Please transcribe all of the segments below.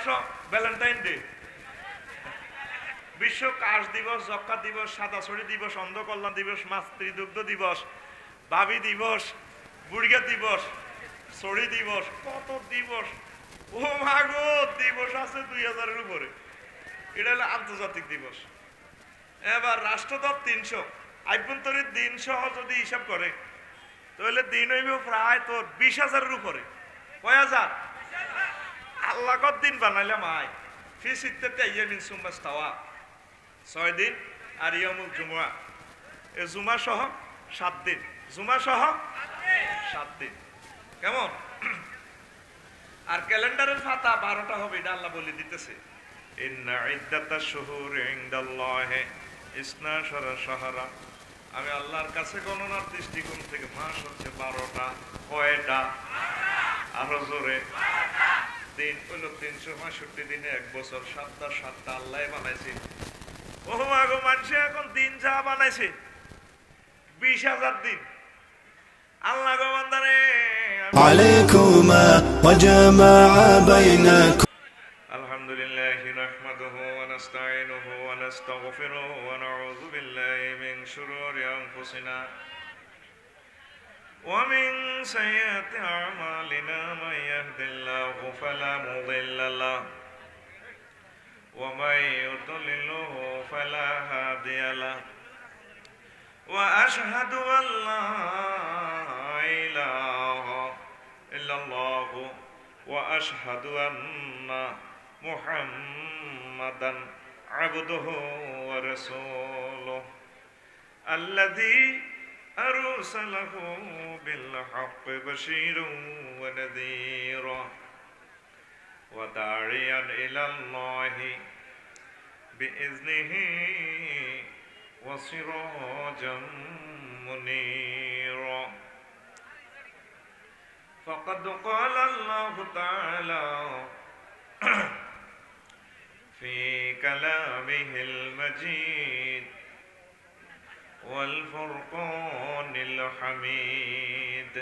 আসো Valentine day, বিশ্ব কাশ দিবস, যক্কা দিবস, সাদা ছড়ি দিবস, অন্ধ কল্যাণ দিবস, মাতৃদুগ্ধ দিবস, ভাবি দিবস, বুড়িয়া দিবস, ছড়ি দিবস, কত দিবস। ও মাগো, দিবস আছে 2000-এর উপরে। এটা হলো আন্তর্জাতিক দিবস। এবার রাষ্ট্রদপ 300, আভ্যন্তরীণ দিন সহ যদি হিসাব করে তাহলে দিন হইব প্রায় তোর 20,000-এর উপরে। কয় হাজার? আল্লাহ কত দিন বানাইলাম আয় ফি সিত্তাতি আইয়ামিন সুম্মা ইস্তাওয়া, 6 দিন, আর ইয়ামুল জুমআ, এই জুমা সহ 7 দিন, জুমা সহ 7 দিন। কেমন? আর ক্যালেন্ডারের পাতা 12টা হবে, এটা আল্লাহ বলে দিতেছে, ইন্না ইদ্দাতাশ শুহুরি ইনদাল্লাহি ইসনাশারা শাহরা। আমি আল্লাহর কাছে গণনার দৃষ্টিকোণ থেকে মাস হচ্ছে 12টা। কয়টা? আরো জোরে। দিন হইল 365 দিনে 1 বছর, 7টা 7টা আল্লাহ বানাইছে। ও মাগো, মানুষে এখন দিন যা বানাইছে 20,000 দিন। আল্লাহ গো বান্দারে, আলাইকুমা ওয়া জামাআ বাইনাকুম। আলহামদুলিল্লাহি নাহমাদুহু ওয়া নাস্তাঈনুহু ওয়া নাস্তাগফিরুহু ওয়া নাউযু বিল্লাহি মিন শুরুরি আনফুসিনা ওয়া মিন সাইয়্যাতি আ'মালিনা মান ইয়াহদিল্লাহু ফালা মুদিল্লা লাহু ওয়া মান ইউদ্লিলহু ফালা হাদিয়া লাহু ওয়া আশহাদু আল লা ইলাহা ইল্লাল্লাহু ওয়া আশহাদু আন্না মুহাম্মাদান আবদুহু ওয়া রাসূলুহু আল্লাযী আরসালাহু বিল হাক্কি বাশীরান ওয়া নাযীরা ওয়া দা'iয়ান ইলাল্লাহি বিইذনিহি ওয়া সিরাজাম মুনীরা। فقد قال الله تعالى في كلامه المجيد والفرقان الحميد.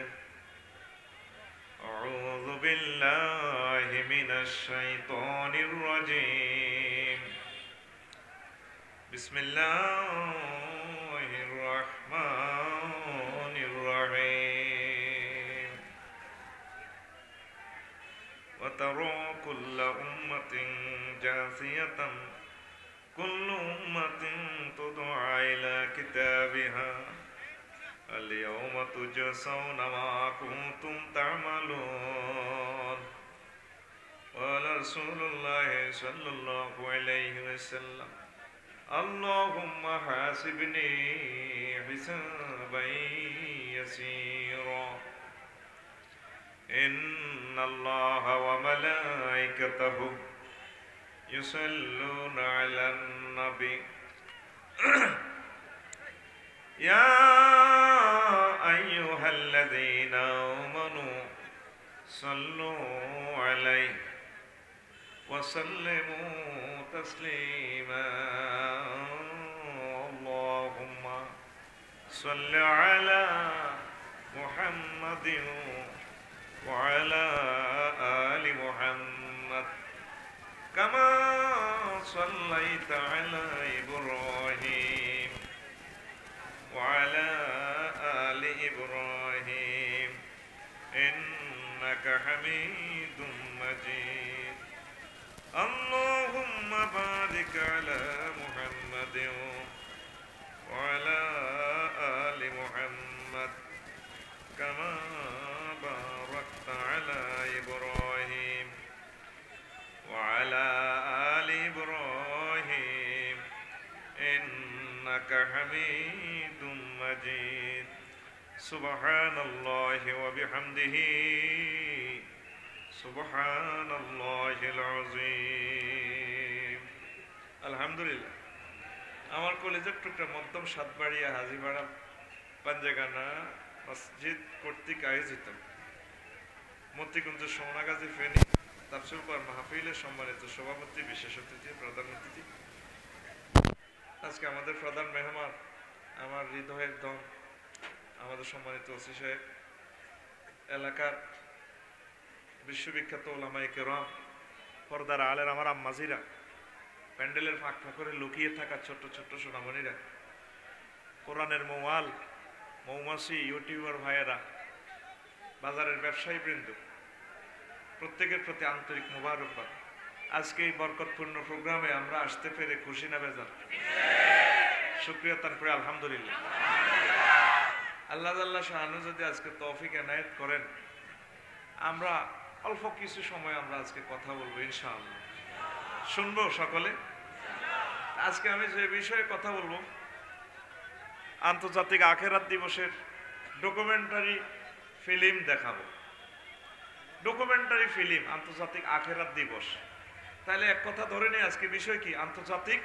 أعوذ بالله من الشيطان الرجيم. بسم الله الرحمن الرحيم. وترى كل أمة جاثية كل أمة تدعى إلى كتابها اليوم تجزون ما كنتم تعملون. قال رسول الله صلى الله عليه وسلم اللهم حاسبني حسابا يسيرا إن الله وملائكته يصلون على النبي يا أيها الذين آمنوا صلوا عليه وسلموا تسليما. اللهم صل على محمد وعلى آل محمد كما صليت على إبراهيم وعلى آل إبراهيم إنك حميد مجيد. اللهم بارك على محمد وعلى آل محمد كما باركت على إبراهيم وعلى آل إبراهيم إنك حميد مجيد. سبحان الله وبحمده سبحان الله العظيم. আলহামদুলিল্লাহ। আমার কলেজের টুকরা মধ্যম সাতবাড়িয়া হাজিপাড়া পাঞ্জাগানা মসজিদ কর্তৃক আয়োজিত মতিগঞ্জ সোনাগাজী ফেনী তাফসীর পর মাহফিলের সম্মানিত সভাপতি, বিশেষ অতিথি, প্রধান অতিথি, আজকে আমাদের প্রধান মেহমান, আমার হৃদয়ের দম, আমাদের সম্মানিত ওসি সাহেব, এলাকার বিশ্ববিখ্যাত ওলামায়ে কেরাম, পর্দার আলের আমার আম্মাজিরা, প্যান্ডেলের ফাঁকা করে লুকিয়ে থাকা ছোট্ট ছোট্ট সোনামণিরা, কোরআনের মৌয়াল মৌমাছি ইউটিউবার ভাইয়েরা, বাজারের ব্যবসায়ী বৃন্দ, প্রত্যেকের প্রতি আন্তরিক মোবারকবাদ। আজকে এই বরকতপূর্ণ প্রোগ্রামে আমরা আসতে পেরে খুশি না বেজার? শুকরিয়া তার করে আলহামদুলিল্লাহ। আল্লাহ আল্লাহ শাহানু যদি আজকে তৌফিক এনায়েত করেন, আমরা অল্প কিছু সময় আমরা আজকে কথা বলবো ইনশাআল্লাহ। শুনবো সকলে? আজকে আমি যে বিষয়ে কথা বলবো, আন্তর্জাতিক আখেরাত দিবসের ডকুমেন্টারি ফিল্ম দেখাবো। ডকুমেন্টারি ফিল্ম, আন্তর্জাতিক আখেরাত দিবস। তাহলে এক কথা ধরে নেই, আজকে বিষয় কি? আন্তর্জাতিক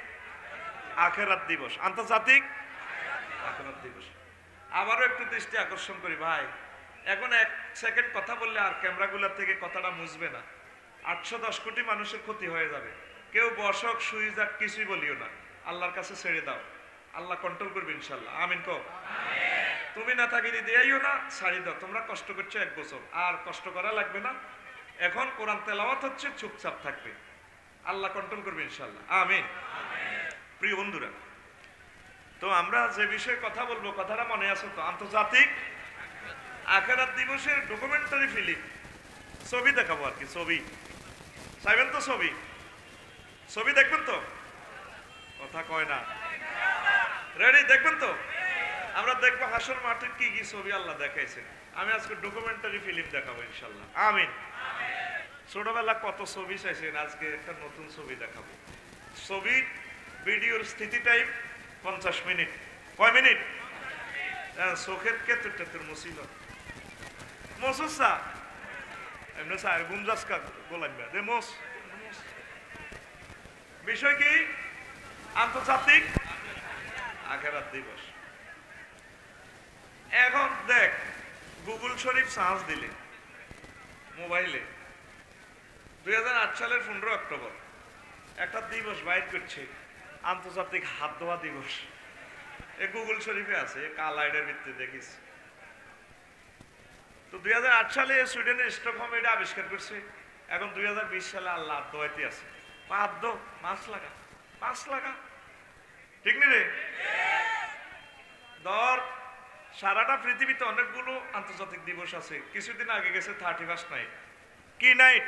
আখেরাত দিবস। আন্তর্জাতিক আখেরাত দিবস। আবারও একটু দৃষ্টি আকর্ষণ করি ভাই, এখন 1 সেকেন্ড কথা বললে আর ক্যামেরাগুলোর থেকে কথাটা মুছবে না। 810 কোটি মানুষের ক্ষতি হয়ে যাবে। কেউ বসক শুই যাক কিছুই বলিও না, আল্লাহর কাছে ছেড়ে দাও, আল্লাহ কন্ট্রোল করবে ইনশাল্লাহ। আমিন কও। তুমি না থাকিনি দিয়াইও না, ছাড়ি দাও। তোমরা কষ্ট করছো 1 বছর, আর কষ্ট করা লাগবে না। এখন কোরআন তেলাওয়াত হচ্ছে, চুপচাপ থাকবে, আল্লাহ কন্ট্রোল করবে ইনশাল্লাহ। আমিন। প্রিয় বন্ধুরা, তো আমরা যে বিষয়ে কথা বলবো, কথাটা মনে আছে তো? আন্তর্জাতিক আখেরাত দিবসের ডকুমেন্টারি ফিল্ম, ছবি দেখাবো আর কি। ছবি চাইবেন তো? ছবি দেখবেন তো? কথা কয় না। রেডি? দেখবেন তো? আমরা দেখবো হাসর মাঠের কি কি ছবি আল্লাহ দেখাইছে। আমি আজকে ডকুমেন্টারি ফিল্ম দেখাবো ইনশাল্লাহ। আমিন। ছোটবেলা কত ছবি চাইছেন, আজকে একটা নতুন ছবি দেখাবো। ছবি ভিডিওর স্থিতি টাইম 50 মিনিট। কয় মিনিট? চোখের কেতুর মুছিল মসুসা এমনি স্যার গুমজাসকা গোলাইবা দে মোস। বিষয় কি? আন্তর্জাতিক আখেরাত দিবস। এখন দেখ, গুগল শরীফ সার্চ দিলে মোবাইলে 2008 সালের 15 অক্টোবর একটা দিবস বাইর করছে, আন্তর্জাতিক হাত ধোয়া দিবস। এ গুগল শরীফে আছে, কালাইডের ভিত্তিতে দেখিস। তো 2008 সালে সুইডেনের স্টকহোম এটা আবিষ্কার করছে। এখন 2020 সালে আল্লাহ হাত ধোয়াইতে আছে। হাত ধো, মাছ লাগা, ঠিক নি রে? ধর, সারাটা পৃথিবীতে অনেকগুলো আন্তর্জাতিক দিবস আছে। কিছুদিন আগে গেছে 31 নাইট। কি নাইট?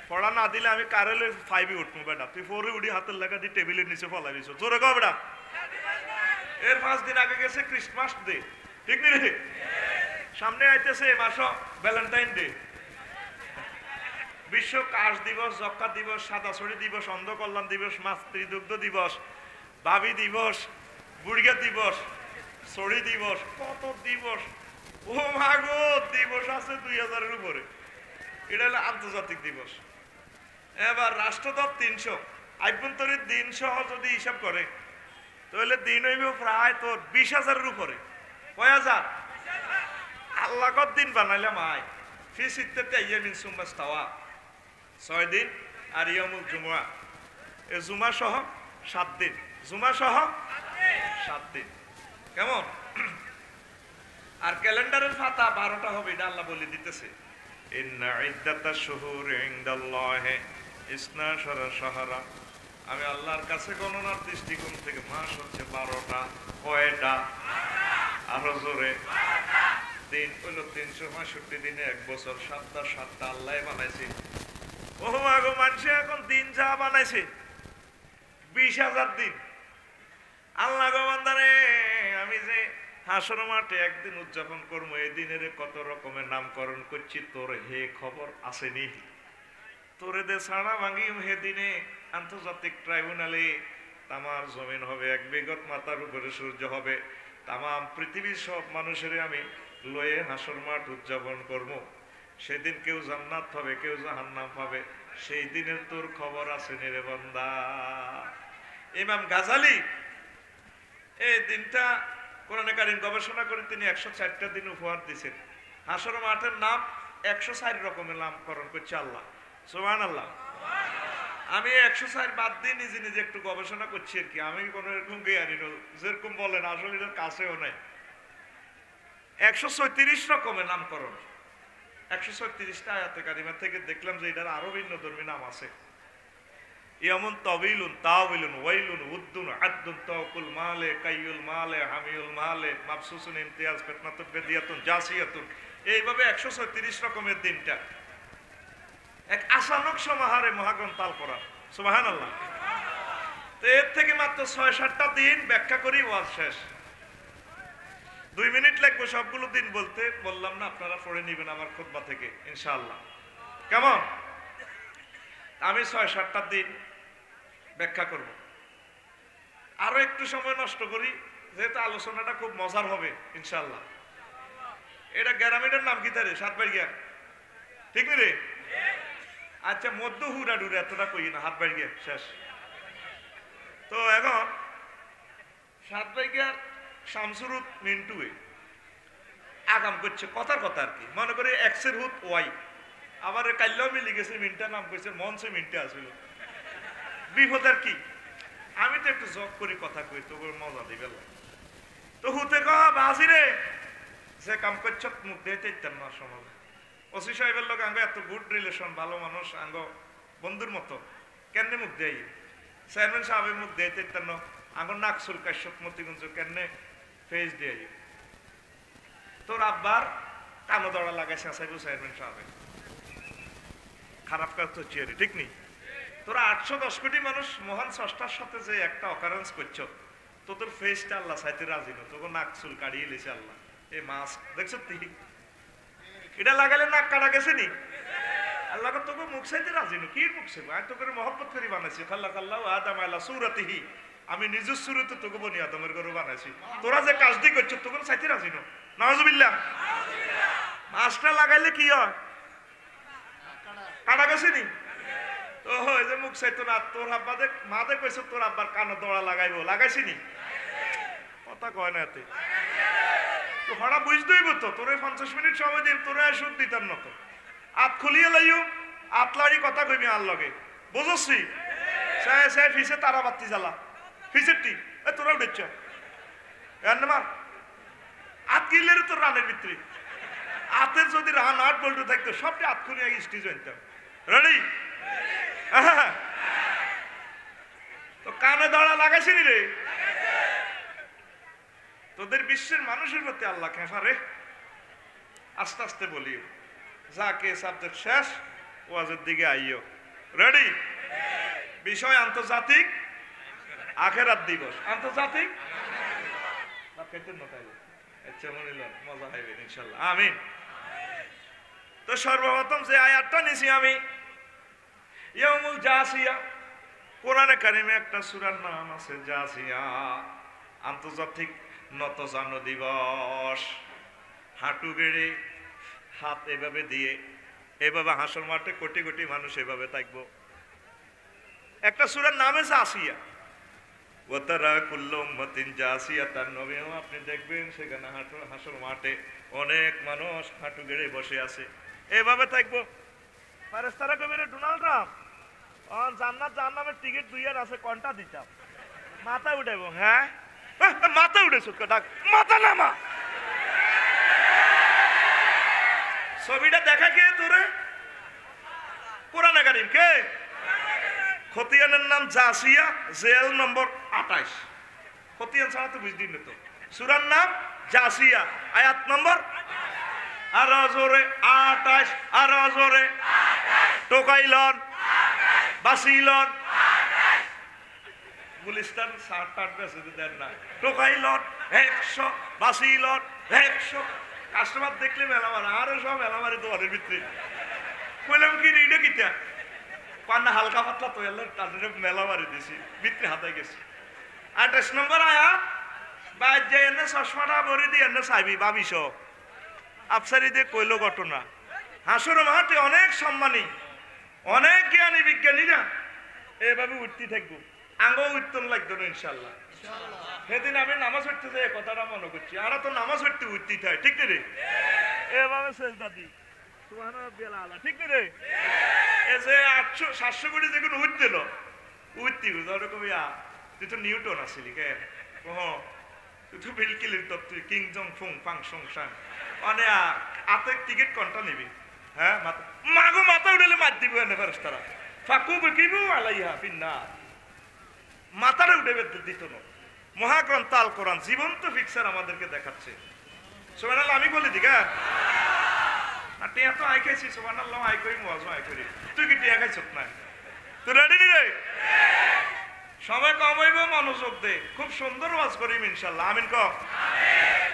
পড়া না দিলে আমি কারেলে 5 উঠবো বেটা। তুই 4 উঠি হাতের লাগা দিয়ে টেবিলের নিচে ফলাই দিছ। জোরে কও বেটা। এর 5 দিন আগে গেছে ক্রিসমাস ডে, ঠিক নি রে? সামনে আইতেছে মাস ভ্যালেন্টাইন ডে, বিশ্ব কাশ দিবস, যক্কা দিবস, সাদা ছড়ি দিবস, অন্ধ কল্যাণ দিবস, মাতৃদুগ্ধ দিবস, ভাবি দিবস, বুড়িয়া দিবস, ছড়ি দিবস, কত দিবস। ও মাগো, দিবস আছে 2000-এর উপরে। এটা হলো আন্তর্জাতিক দিবস। এবার রাষ্ট্রদত্ত 300, আভ্যন্তরীণ দিন সহ যদি হিসাব করে তাহলে দিন হইব প্রায় তোর 20,000-এর উপরে। কয় হাজার? আল্লাহ কত দিন বানাইলাম আয়। ফি সিত্তাতি আইয়ামিন সুম্মা ইস্তাওয়া, 6 দিন। আর ইয়ামুল জুমআ, এ জুমা সহ 7 দিন। জুমা সহ 7 দিন। কেমন? আর ক্যালেন্ডারের পাতা 12টা হবে, এটা আল্লাহ বলে দিতেছে। ইন্না ইদ্দাতাশ শুহুরি ইনদাল্লাহি 12 শাহরা। আমি আল্লাহর কাছে গণনার দৃষ্টিকোণ থেকে মাস হচ্ছে 12টা। কয়টা? আরো জোরে। দিন হইল 365 দিনে 1 বছর। 7টা আল্লাহ বানাইছে। ও মাগো, মানুষ এখন দিন যা বানাইছে 20,000 দিন। আল্লাহ গো বান্দারে, আমি যে হাসর মাঠে একদিন উদযাপন করবো, এই দিনের কত রকমের নামকরণ করছি, তোর হে খবর আসেনি? তোরে দে ছাড়া ভাঙি হে দিনে আন্তর্জাতিক ট্রাইব্যুনালে তামার জমিন হবে 1 বিগত মাথার উপরে সূর্য হবে। তামাম পৃথিবীর সব মানুষের আমি লয়ে হাসর মাঠ উদযাপন করবো। সেদিন কেউ জান্নাত পাবে, কেউ জাহান্নাম পাবে। সেই দিনের তোর খবর আসেনি রে বান্দা। ইমাম গাজালি এই দিনটা কোরআনে কারীম গবেষণা করে তিনি 104টা দিন উপহার দিয়েছেন। হাসর মাঠের নাম 104 রকমের নামকরণ করছে আল্লাহ। সুবহানাল্লাহ। আমি 104 বাদ দিয়ে নিজে নিজে একটু গবেষণা করছি আর কি। আমি কোনো এরকম জ্ঞানী নই, যেরকম বলেন আসলে এটার কাছেও নাই। 134 রকমের নামকরণ। 136টা আয়াতে কারিমা থেকে দেখলাম যে এটার আরো ভিন্ন ধর্মী নাম আছে। ইয়ামুন তাবিলুন তাওবিলুন ওয়াইলুন উদ্দুন আদ্দুন তাওকুল মালে কাইয়ুল মালে হামিউল মালে মাবসুসুন ইমতিয়াজ ফিতনাতুন বেদিয়াতুন জাসিয়াতুন, এইভাবে 136 রকমের দিনটা এক আসানক সমাহারে মহাগ্রন্থ আল কোরআন। সুবহানাল্লাহ। তো এর থেকে মাত্র 6-7টা দিন ব্যাখ্যা করি, ওয়াজ শেষ। 2 মিনিট লাগবে সবগুলো দিন বলতে, বললাম না আপনারা পড়ে নেবেন আমার খুতবা থেকে ইনশাআল্লাহ। কেমন? আমি 6-7টা দিন ব্যাখ্যা করব। আরো একটু সময় নষ্ট করি যেহেতু আলোচনাটা খুব মজার হবে ইনশাআল্লাহ। এটা গ্রামের নাম কি তারে? সাতবাড়িয়া, ঠিক রে? আচ্ছা, মধ্য হুরা ডুরে এতটা কই না, হাতবাড়িয়া শেষ। তো এখন সাতবাড়িয়ার শামসুরুত মিন্টুয়ে আগাম করছে কথার কথা আর কি, মনে করে এক্সের হুত ওয়াই, আবার কাল্যাও মিলে গেছে মিনটা নাম কইছে মঞ্চে মিনটা আসিল। বিপদ আর কি, আমি তো একটু জব করি কথা কই তো মজা দিবে। তো হুতে বাসি রে সে কাম করছ মুখ দিতে ইত্যান না সমাজ। ওসি সাহেবের লোক আঙ্গ এত গুড রিলেশন, ভালো মানুষ, আঙ্গ বন্ধুর মতো, কেন মুখ দেয়? চেয়ারম্যান সাহেবের মুখ দিতে ইত্যান আঙ্গ নাকসুল কাশ্যপ মতিগঞ্জ কেন ফেস দিয়ে তোর আব্বার কানো দড়া লাগাইছে সাহেব চেয়ারম্যান সাহেবের, খারাপ কাজ তো চেয়ারি, ঠিক নেই? তোরা 810 কোটি মানুষ মহান স্রষ্টার সাথে যে একটা অকারেন্স করছো, তো তোর ফেসটা আল্লাহ চাইতে রাজি না, তোকে নাক চুল কাটিয়ে লেছে আল্লাহ। এই মাস্ক দেখছো তুই, এটা লাগালে নাক কাটা গেছে নি? আল্লাহ তোকে মুখ চাইতে রাজি না, কি মুখ চাইবো? আমি তোকে মহব্বত করে বানাইছি, খাল্লা খাল্লা আদম আল্লাহ সুরাতিহি, আমি নিজের সুরতে তোকে বনি আদমের ঘরে বানাইছি, তোরা যে কাজটি করছো তোকে চাইতে রাজি না। নাউজুবিল্লাহ। মাস্কটা লাগাইলে কি হয়? কাটা গেছে নি? তো হয় যে মুখ চাইতো না, তোর আব্বা মাদে কইছে তোর আব্বার কানো দড়া লাগাইবো, লাগাইছি নি? কথা কয় না এতে তো হড়া বুঝতে হইব তো। তোরে 50 মিনিট সময় দিন, তোরে সুদ দিতাম না তো। আত খুলিয়ে লাইও, আতলাড়ি কথা কইবি আর লগে, বুঝছি? সে ফিসে তারা বাত্তি জ্বালা, ফিসের টি তোরা উঠেছ এর মার আত কিনলে তোর রানের ভিতরে আতের যদি রান 8 বল্টু থাকতো সবটি আত খুলিয়ে স্টেজ আনতাম। রেডি? তো কানে দড়া লাগাইছি রে? তোদের বিশ্বের মানুষের প্রতি আল্লাহ খেফারে। আস্তে আস্তে বলি, যাকে সাবজেক্ট শেষ ওয়াজের দিকে আইও। রেডি? বিষয় আন্তর্জাতিক আখেরাত দিবস। আন্তর্জাতিক মজা হইবে ইনশাল্লাহ, আমিন। তো সর্বপ্রথম যে আয়াতটা নিছি আমি, ইয়াউমুল জাসিয়া, কোরআনে কারিমে একটা সূরার নাম আছে জাসিয়া, আন্তর্জাতিক নতজানু দিবস। হাঁটু গেড়ে হাত এভাবে দিয়ে, এভাবে হাসর মাঠে কোটি কোটি মানুষ এভাবে থাকবো। একটা সূরার নাম আছে জাসিয়া। ওয়াতারা কুল্লু উম্মাতিন জাসিয়াতান, নবীও আপনি দেখবেন সেখানে হাসর মাঠে অনেক মানুষ হাঁটু গেড়ে বসে আছে, এভাবে থাকবো। ফেরেশতারা কইবে ডোনাল্ড ট্রাম্প জান্নাত জাহান্নামের টিকিট 2 আছে, কোনটা দিতাম? মাথা উঠাইবো। হ্যাঁ মাথা উঠেছো, ডাক মাথা নামা। ছবিটা দেখা কে তোরে? কোরআনে কারীম। কে? খতিয়ানের নাম জাসিয়া, জেল নম্বর 28। খতিয়ান ছাড়া তো বুঝলি না তো। সূরার নাম জাসিয়া, আয়াত নম্বর আর জোরে 28, আর জোরে টোকাইলন বাসিলন গুলিস্তান 60-8 বেছে দেন না। টোকাইলন 100, বাসিলন 100। কাস্টমার দেখলে মেলামার, আরো সব মেলামারি দোয়ারের ভিতরে। কইলাম কি রে, এটা কিটা? পান্না হালকা পাতলা তো এলে তাদের মেলা মারি দিছি, ভিতরে হাতায় গেছি। 28 নম্বর আয়াত, বাইর যে এনে চশমাটা ভরে দিয়ে এনে চাইবি ভাবিস আফসারি দিয়ে কইল ঘটনা। হাসর মাঠে অনেক সম্মানী, অনেক জ্ঞানী বিজ্ঞানীরা এভাবে উঠতে থাকবো, আঙ্গও উঠতন লাগতো না ইনশাল্লাহ। সেদিন আমি নামাজ পড়তে যাই কথাটা মনে করছি, আর তো নামাজ পড়তে উঠতেই থাকে, ঠিক রে? এভাবে সেজদা দিই, সুবহানাল্লাহ, ঠিক রে? এই যে 800-700 কোটি যেগুলো উঠছিল উঠতি ওরকম, তুই তো নিউটন আসিলি কে? তুই তো বিলকিলির তত্ত্ব কিং জং ফুং ফাং সং সাং, মানে হাতে টিকিট কোনটা নিবি? হ্যাঁ মাগো মাথা উঠলে মার দিব এনে ফেরেশতারা ফাকু বিকিবু আলাইহা ফিন্নার মাথাটা উঠে দিত না মহাগ্রন্থ আল কোরআন জীবন্ত পিকচার আমাদেরকে দেখাচ্ছে সুবহানাল্লাহ আমি বলি দিগা না টিয়া তো আই খাইছি সুবহানাল্লাহ আই করি মওয়াজ আই করি তুই কি টিয়া খাইছ না তুই রেডি নি রে সময় কম হইব মনোযোগ দে খুব সুন্দর ওয়াজ করিম ইনশাআল্লাহ আমিন ক আমিন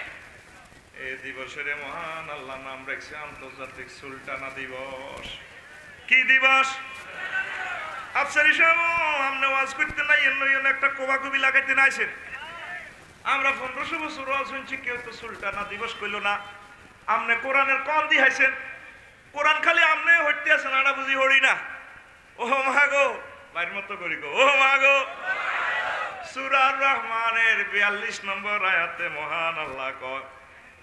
এই দিবসের মহান আল্লাহ নাম রাখছে আন্তর্জাতিক সুলতানা দিবস কি দিবস আফসারি সাহেব আপনি ওয়াজ করতে নাই এর একটা কোবাকুবি লাগাইতে নাইছেন আমরা 1500 বছর ওয়াজ শুনছি কেউ তো সুলতানা দিবস কইল না আপনি কোরআনের কম দিহাইছেন কোরআন খালি আপনি হইতে আছেন আড়া বুঝি হরি না ও মাগো বাইর মতো করি গো ও মাগো সূরা আর রহমানের 42 নম্বর আয়াতে মহান আল্লাহ কয়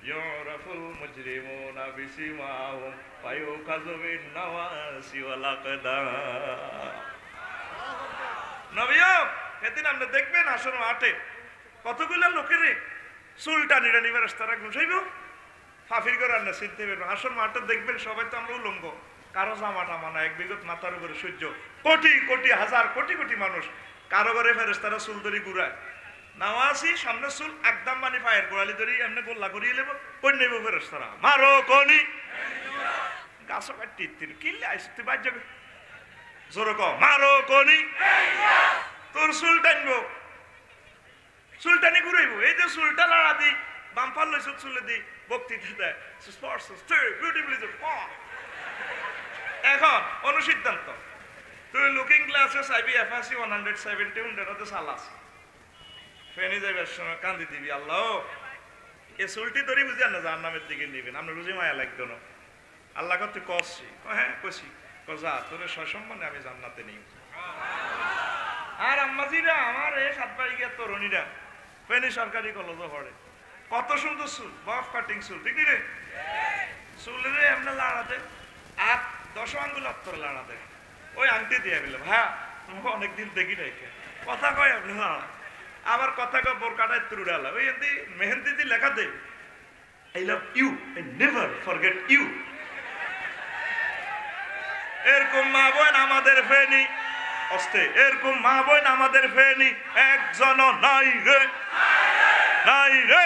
ইউরাফুল মুজরিমুনা বিসিমাহুম ফায়ুখাযু বিন নাওয়াসি ওয়াল আকদাম নবীও সেদিন আপনি দেখবেন আসর মাঠে কতগুলো লোকেরে সুলতানিরা নিবার তারা ঘুষাইব ফাফির করে না চিনতে পারবেন আসর মাঠে দেখবেন সবাই তো আমরা উলঙ্গ কারো জামা টামা না এক বিগত মাথার উপরে সূর্য কোটি কোটি হাজার কোটি কোটি মানুষ কারো ঘরে ফেরেশতারা চুল ধরি ঘুরায় নাওয়াসি সামনে চুল একদম মানে পায়ের গোড়ালি ধরি এমনি গোল্লা করিয়ে নেব কই নেব ফেরেশতারা মারো কনি গাছ কাটি তিন কিনলে আইস তুই বাদ যাবে জোর ক মারো কনি তোর চুল টানবো চুলটানি ঘুরাইব এই যে চুলটা লাড়া দি বাম্পার লইছ চুলে দি বক্তৃতা দেয় এখন অনুসিদ্ধান্ত তুই লুকিং গ্লাসে চাইবি এফআসি 170 সালাস ফেনি যাইবার সময় কান্দি দিবি আল্লাহ এ চুলটি ধরি বুঝি না জাহান্নামের দিকে নিবেন আমরা বুঝি মায়া লাগতো না আল্লাহ তুই কষছি হ্যাঁ কষি যা তোর সসম্মানে আমি জান্নাতে নিই আর আম্মাজিরা আমার এই সাতবাড়ি গিয়া তরুণীরা ফেনি সরকারি কলেজ পড়ে কত সুন্দর চুল বফ কাটিং চুল ঠিক রে চুলের এমনি লাড়াতে আর 10 আঙ্গুল আত্তর লাড়াতে ওই আংটি দিয়ে গেলাম হ্যাঁ অনেকদিন দেখি নাই কথা কয় আপনি আবার কথা কয় বোরকাটায় তুড়ালা ওই এমনি মেহেন্দি দিয়ে লেখা দে I love you I never forget you এরকম মা বোন আমাদের ফেনি অস্তে এরকম মা বোন আমাদের ফেনি একজন নাই রে নাই রে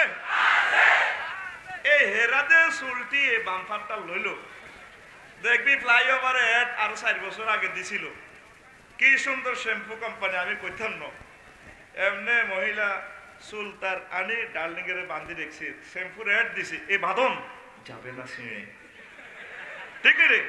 এই হেরাতে চুলটি এই বাম্পারটা লইল দেখবি ফ্লাইওভারে আর 4 বছর আগে দিছিল কি সুন্দর শ্যাম্পু কোম্পানি আমি কইতাম না এমনি মহিলা চুল তার আনি ডার্লিং এর বান্ধি রেখছি শ্যাম্পুর অ্যাড দিছি এই বাঁধন যাবে না ছিঁড়ে ঠিক রে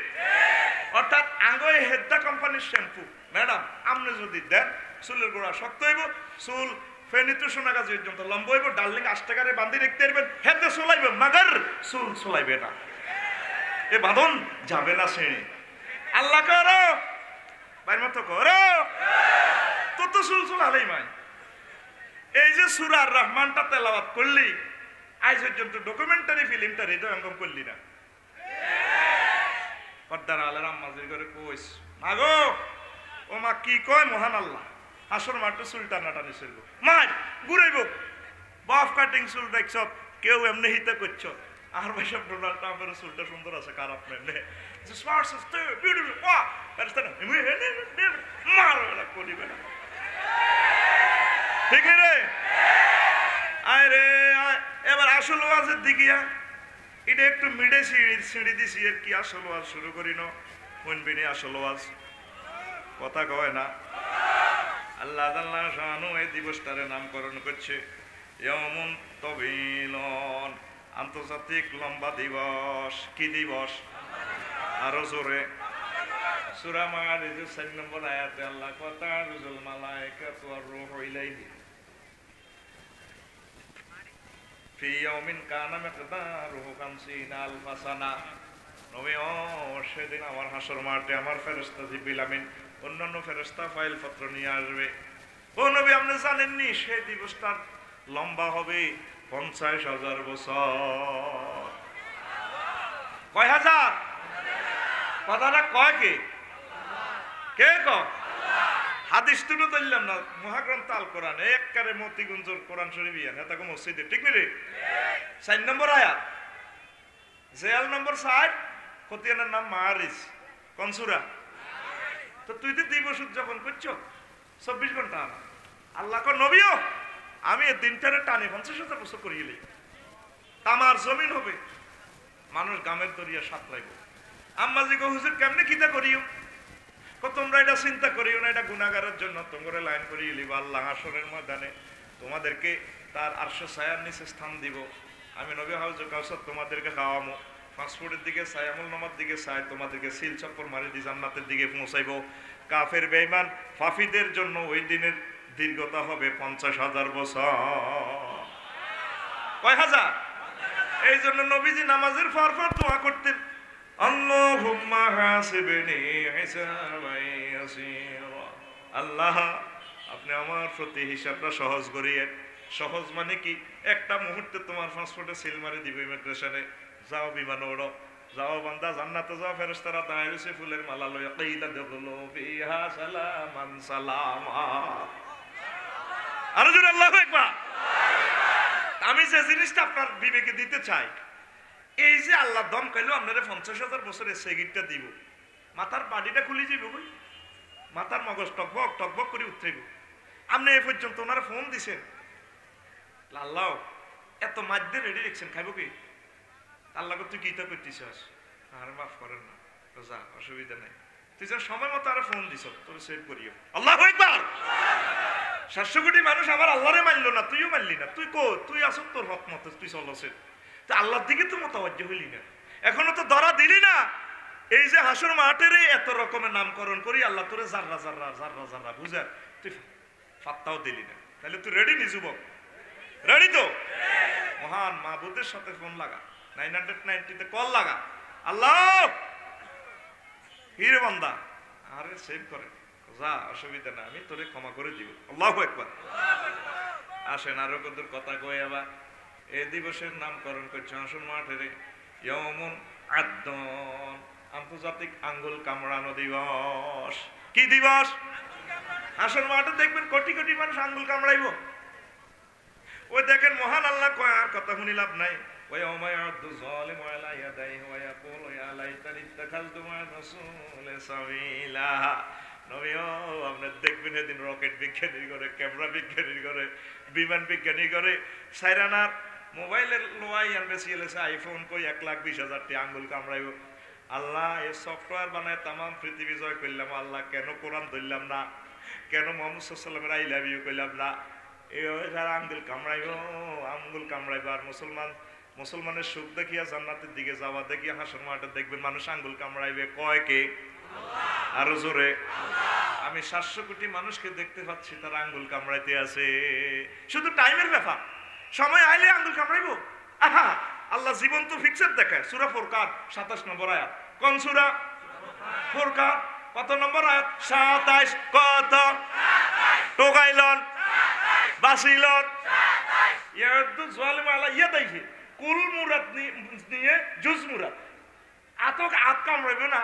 অর্থাৎ আঙ্গই হেদ্দা কোম্পানির শ্যাম্পু ম্যাডাম আপনি যদি দেন চুলের গোড়া শক্ত হইব চুল ফেনিতে সোনা গাছ পর্যন্ত লম্বা হইব ডার্লিং 8 টাকারে বান্ধি রাখতে পারবেন হেদ্দা চলাইবে মাগার চুল চলাইবে না এ বাঁধন যাবে না ছিঁড়ে আল্লাহ করো বাইর মতো করো তো তো চুল চলালেই মাই এই যে সূরা আর রহমানটা তেলাওয়াত করলি আজ পর্যন্ত ডকুমেন্টারি ফিল্মটা হৃদয়ঙ্গম করলি না পর্দার আলের আম্মাজির করে কইস মাগো ও মা কি কয় মহান আল্লাহ হাসর মাঠে চুল টানাটানি চলব মার ঘুরাইব বাফ কাটিং চুল দেখছ কেউ এমনি হিতে করছ আর ভাই সব ডোনাল্ড ট্রাম্পের চুলটা সুন্দর আছে খারাপ নেই স্মার্ট বিউটিফুল ওয়া মারো এটা করিবে না ঠিক রে আয় রে এবার আসল ওয়াজের দিকিয়া এটা একটু মিডে সিঁড়ি দিছি এর কি আসল ওয়াজ শুরু করি না শুনবিনি আসল ওয়াজ কথা কয় না আল্লাহ আল্লাহ শানু এই দিবসটারে নামকরণ করছে ইয়াউমুন তাবিলন আন্তর্জাতিক লম্বা দিবস কি দিবস আরো জোরে সূরা মাআরিজের 4 নম্বর আয়াতে আল্লাহ কথা রুজুল মালায়েকাতু ওয়ার রূহু ইলাইহি ফি ইয়াউমিন কানা মিকদারুহু 50 আলফা সানা নবী ও সেদিন আমার হাসর মাঠে আমার ফেরেশতা জিবরিল আমিন অন্যান্য ফেরেশতা ফাইল পত্র নিয়ে আসবে ও নবী আপনি জানেননি সেই দিবসটা লম্বা হবে 50,000 বছর কয় হাজার কথাটা কয় কে কয় হাদিস তুলে ধরলাম না মহাগ্রন্থ আল কোরআন একবারে মতিগুঞ্জর কোরআন শরীফ ইয়ান এটা কোন মসজিদে ঠিক নি রে 4 নম্বর আয়াত জেল নম্বর 60 ফতিয়ানের নাম মারিস কনসুরা। তো তুই তো দিবস উদযাপন করছো 24 ঘন্টা। আল্লাহ কো নবীও আমি এই দিনটারে টানে 50,000 বছর করিয়ে তামার জমিন হবে, মানুষ গামের দরিয়া সাঁতরাইব। আম্মা জি গো হুজুর কেমনে খিদা করিও? তোমরা এটা চিন্তা করিও না, এটা গুনাহগারের জন্য তোমরা লাইন করিয়ে লিবা। আল্লাহ হাসরের ময়দানে তোমাদেরকে তার আরশে ছায়ার নিচে স্থান দিব। আমি নবী হাউজে কাউসার তোমাদেরকে খাওয়ামো, পাসপোর্টের দিকে চাই, আমল নামার দিকে চাই, তোমাদেরকে সিল চপ্পর মারি দি জান্নাতের দিকে পৌঁছাইব। কাফের বেঈমান ফাফিদের জন্য ওই দিনের দীর্ঘতা হবে 50,000 বছর। কয় হাজার? এই জন্য নবীজি নামাজের পর দোয়া করতেন, আল্লাহুম্মা হাসিবনি হিসাবান ইয়াসীরা। আল্লাহ আপনি আমার প্রতি হিসাবটা সহজ করিয়ে। সহজ মানে কি? একটা মুহূর্তে তোমার পাসপোর্টে সিল মারি দিব ইমিগ্রেশনে, যাও বিমানে ওড়ো, যাও বান্দা জান্নাতে যাও। ফেরেশতারা দাঁড়িয়ে রয়েছে ফুলের মালা লইয়া, কিলা দুখুলু ফিহা সালামান সালামা। আরো জোরে আল্লাহু আকবার। আমি যে জিনিসটা আপনার বিবেকে দিতে চাই, এই যে আল্লাহ দম কাইলো আপনারা 50,000 বছরের সেগিটটা দিব, মাথার বাড়িটা খুলে যাইব, বই মাথার মগজ টকবক টকবক করে উঠতেইব। আপনি এ পর্যন্ত ওনারা ফোন দিছেন, আল্লাহ এত মাধ্যে রেডি রেখেছেন, খাইব কি? আল্লাহকে তুই গীতা করতেছিস, আর মাফ করেন না, যা অসুবিধা নাই, তুই যা সময় মতো আরো ফোন দিছ, তোর সেভ করিও। আল্লাহু আকবার। 700 কোটি মানুষ আমার আল্লাহরে মানলো না, তুইও মানলি না। তুই কো তুই আসো তোর হক মতো, তুই চলছে, তা আল্লাহর দিকে তো মোতাবজ্জ হইলি না, এখনো তো ধরা দিলি না। এই যে হাসর মাঠের এত রকমের নামকরণ করি, আল্লাহ তোরে জাররা জাররা জাররা জাররা বুঝা, তুই ফাত্তাও দিলি না। তাহলে তুই রেডি নি যুবক? রেডি তো? মহান মাহবুদের সাথে ফোন লাগা, 990-তে কল লাগা, আল্লাহ হিরে বান্দা আরে সেভ করে, যা অসুবিধা না, আমি তোরে ক্ষমা করে দিব। আল্লাহু আকবার। আসেন আরো কত কথা কই। আবার এই দিবসের নামকরণ করছে হাসর মাঠের ইয়াউমুন আদ্দন, আন্তর্জাতিক আঙ্গুল কামড়ানো দিবস। কি দিবস? হাসর মাঠে দেখবেন কোটি কোটি মানুষ আঙ্গুল কামড়াইব। ওই দেখেন মহান আল্লাহ কয়, আর কথা শুনি লাভ নাই, ওয়ায়াউমা ইয়াদু যালিমু আলা ইয়াদাইহি ওয়া ইয়াকুলু ইয়া লাইতানি ইত্তাখাযতু মা রাসূলি সাবিলা। নবীও আপনার দেখবেন এদিন রকেট বিজ্ঞানী করে, ক্যামেরা বিজ্ঞানী করে, বিমান বিজ্ঞানী করে, সাইরানার মোবাইলের লোয়াই আনবে সিএলএস আইফোন কই 1,20,000 আঙ্গুল কামড়াইব। আল্লাহ এই সফটওয়্যার বানায় তাম পৃথিবী জয় করলাম, আল্লাহ কেন কোরআন ধরলাম না, কেন মুহাম্মদ সাল্লাল্লাহু আলাইহি ওয়াসাল্লামের আই লাভ ইউ কইলাম না? এই যারা আঙ্গুল কামড়াইব, আঙ্গুল কামড়াইব। আর মুসলমানের সুখ দেখিয়া জান্নাতের দিকে যাওয়া দেখিয়া হাসর মাঠে দেখবেন মানুষ আঙ্গুল কামড়াইবে। কয় কে? আরো জোরে। আমি 700 কোটি মানুষকে দেখতে পাচ্ছি তারা আঙ্গুল কামড়াইতে আছে। শুধু টাইমের ব্যাপার, সময় আইলে আঙ্গুল কামড়াইবো। আহা, আল্লাহ জীবন তো ফিক্সার দেখায়। সূরা ফুরকান 27 নম্বর আয়াত। কোন সূরা? ফুরকান। কত নম্বর আয়াত? 27। কত? টোকাইলন বাসিলন ইয়াদু যালিম আলা ইয়াদাইহি, কুল মুরাদ নিয়ে জুজ মুরাদ। আতক আত কামড়াইবে না,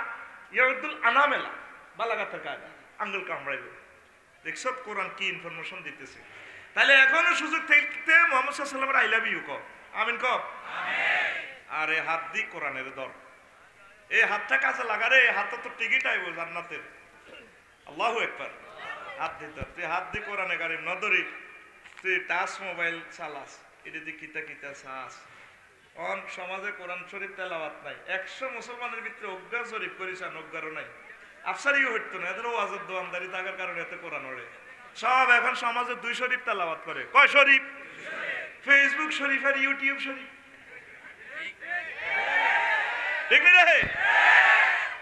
ইয়াদুল আনামেলা বালাগাতের কায়দা, আঙ্গুল কামড়াইবে। দেখছো কোরআন কি ইনফরমেশন দিতেছে। তাহলে এখনো সুযোগ থাকতে মুহাম্মদ সাল্লাল্লাহু আলাইহি ওয়াসাল্লামের আই লাভ ইউ কও। আমিন কও। আমিন। আর এই হাত দি কোরআনের দর, এই হাতটা কাজে লাগা রে, হাত তো টিকিট আইব জান্নাতের। আল্লাহু আকবার। হাত দিতে, তুই হাত দি কোরআনে কারিম নদরি, তুই টাচ মোবাইল চালাস, এটা দিয়ে কিতা কিতা চাস। অন সমাজে কোরআন শরীফ তেলাওয়াত নাই। 100 মুসলমানের ভিতরে অজ্ঞা শরীফ করিছেন, অজ্ঞারও নাই। আফসারিও হইতো না, এদেরও ওয়াজের দোয়ানদারি থাকার কারণে এতে কোরআন ওড়ে। সব এখন সমাজে 2 শরীফ তেলাওয়াত করে। কয় শরীফ? ফেসবুক শরীফ আর ইউটিউব শরীফ। ঠিক নি রে?